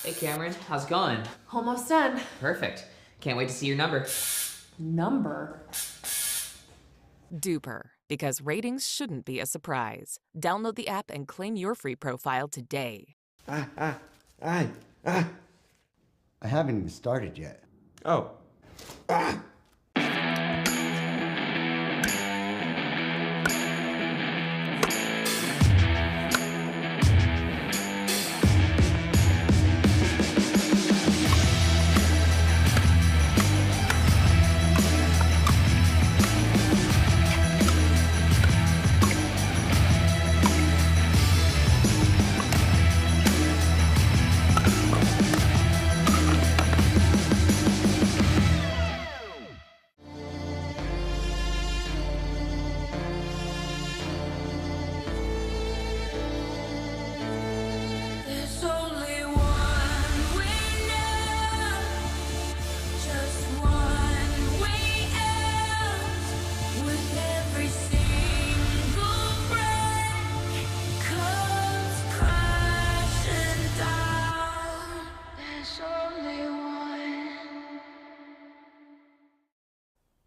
Hey Cameron, how's it going?
Almost done.
Perfect. Can't wait to see your number.
Number?
Duper, because ratings shouldn't be a surprise. Download the app and claim your free profile today.
I haven't even started yet.
Oh.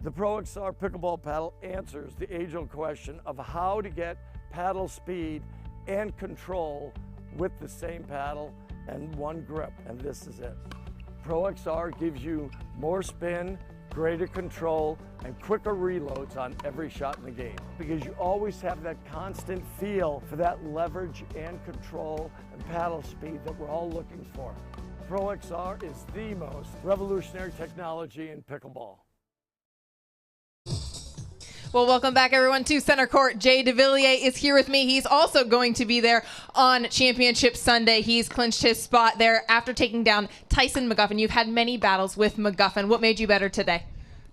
The ProXR pickleball paddle answers the age-old question of how to get paddle speed and control with the same paddle and one grip, and this is it. ProXR gives you more spin greater control, and quicker reloads on every shot in the game. Because you always have that constant feel for that leverage and control and paddle speed that we're all looking for. Pro XR is the most revolutionary technology in pickleball.
Well, welcome back, everyone, to Center Court. Jay Devilliers is here with me. He's also going to be there on Championship Sunday. He's clinched his spot there after taking down Tyson McGuffin. You've had many battles with McGuffin. What made you better today?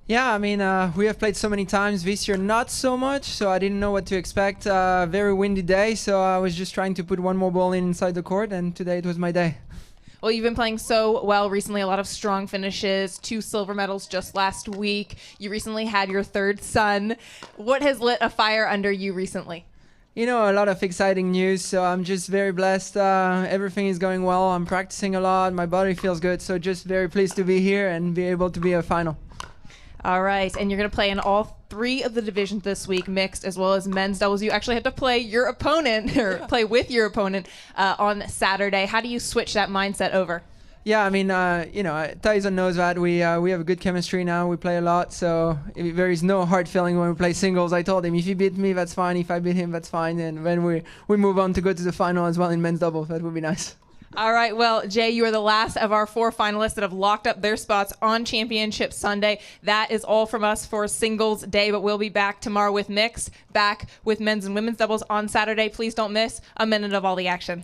Yeah, I mean, we have played so many times this year, not so much, so I didn't know what to expect. Very windy day, so I was just trying to put one more ball inside the court, and today it was my day.
Well, you've been playing so well recently, a lot of strong finishes, 2 silver medals just last week. You recently had your 3rd son. What has lit a fire under you recently?
You know, a lot of exciting news, so I'm just very blessed. Everything is going well. I'm practicing a lot. My body feels good, so just very pleased to be here and be able to be a final.
All right, and you're going to play in all 3 of the divisions this week, mixed as well as men's doubles. You actually had to play your opponent, or play with your opponent on Saturday. How do you switch that mindset over?
Yeah, I mean, you know, Tyson knows that. We have a good chemistry now. We play a lot, so there is no hard feeling when we play singles. I told him, if he beat me, that's fine. If I beat him, that's fine. And then we move on to go to the final as well in men's doubles. That would be nice.
All right, well, Jay, you are the last of our 4 finalists that have locked up their spots on Championship Sunday. That is all from us for singles day, but we'll be back tomorrow with mixed, back with men's and women's doubles on Saturday. Please don't miss a minute of all the action.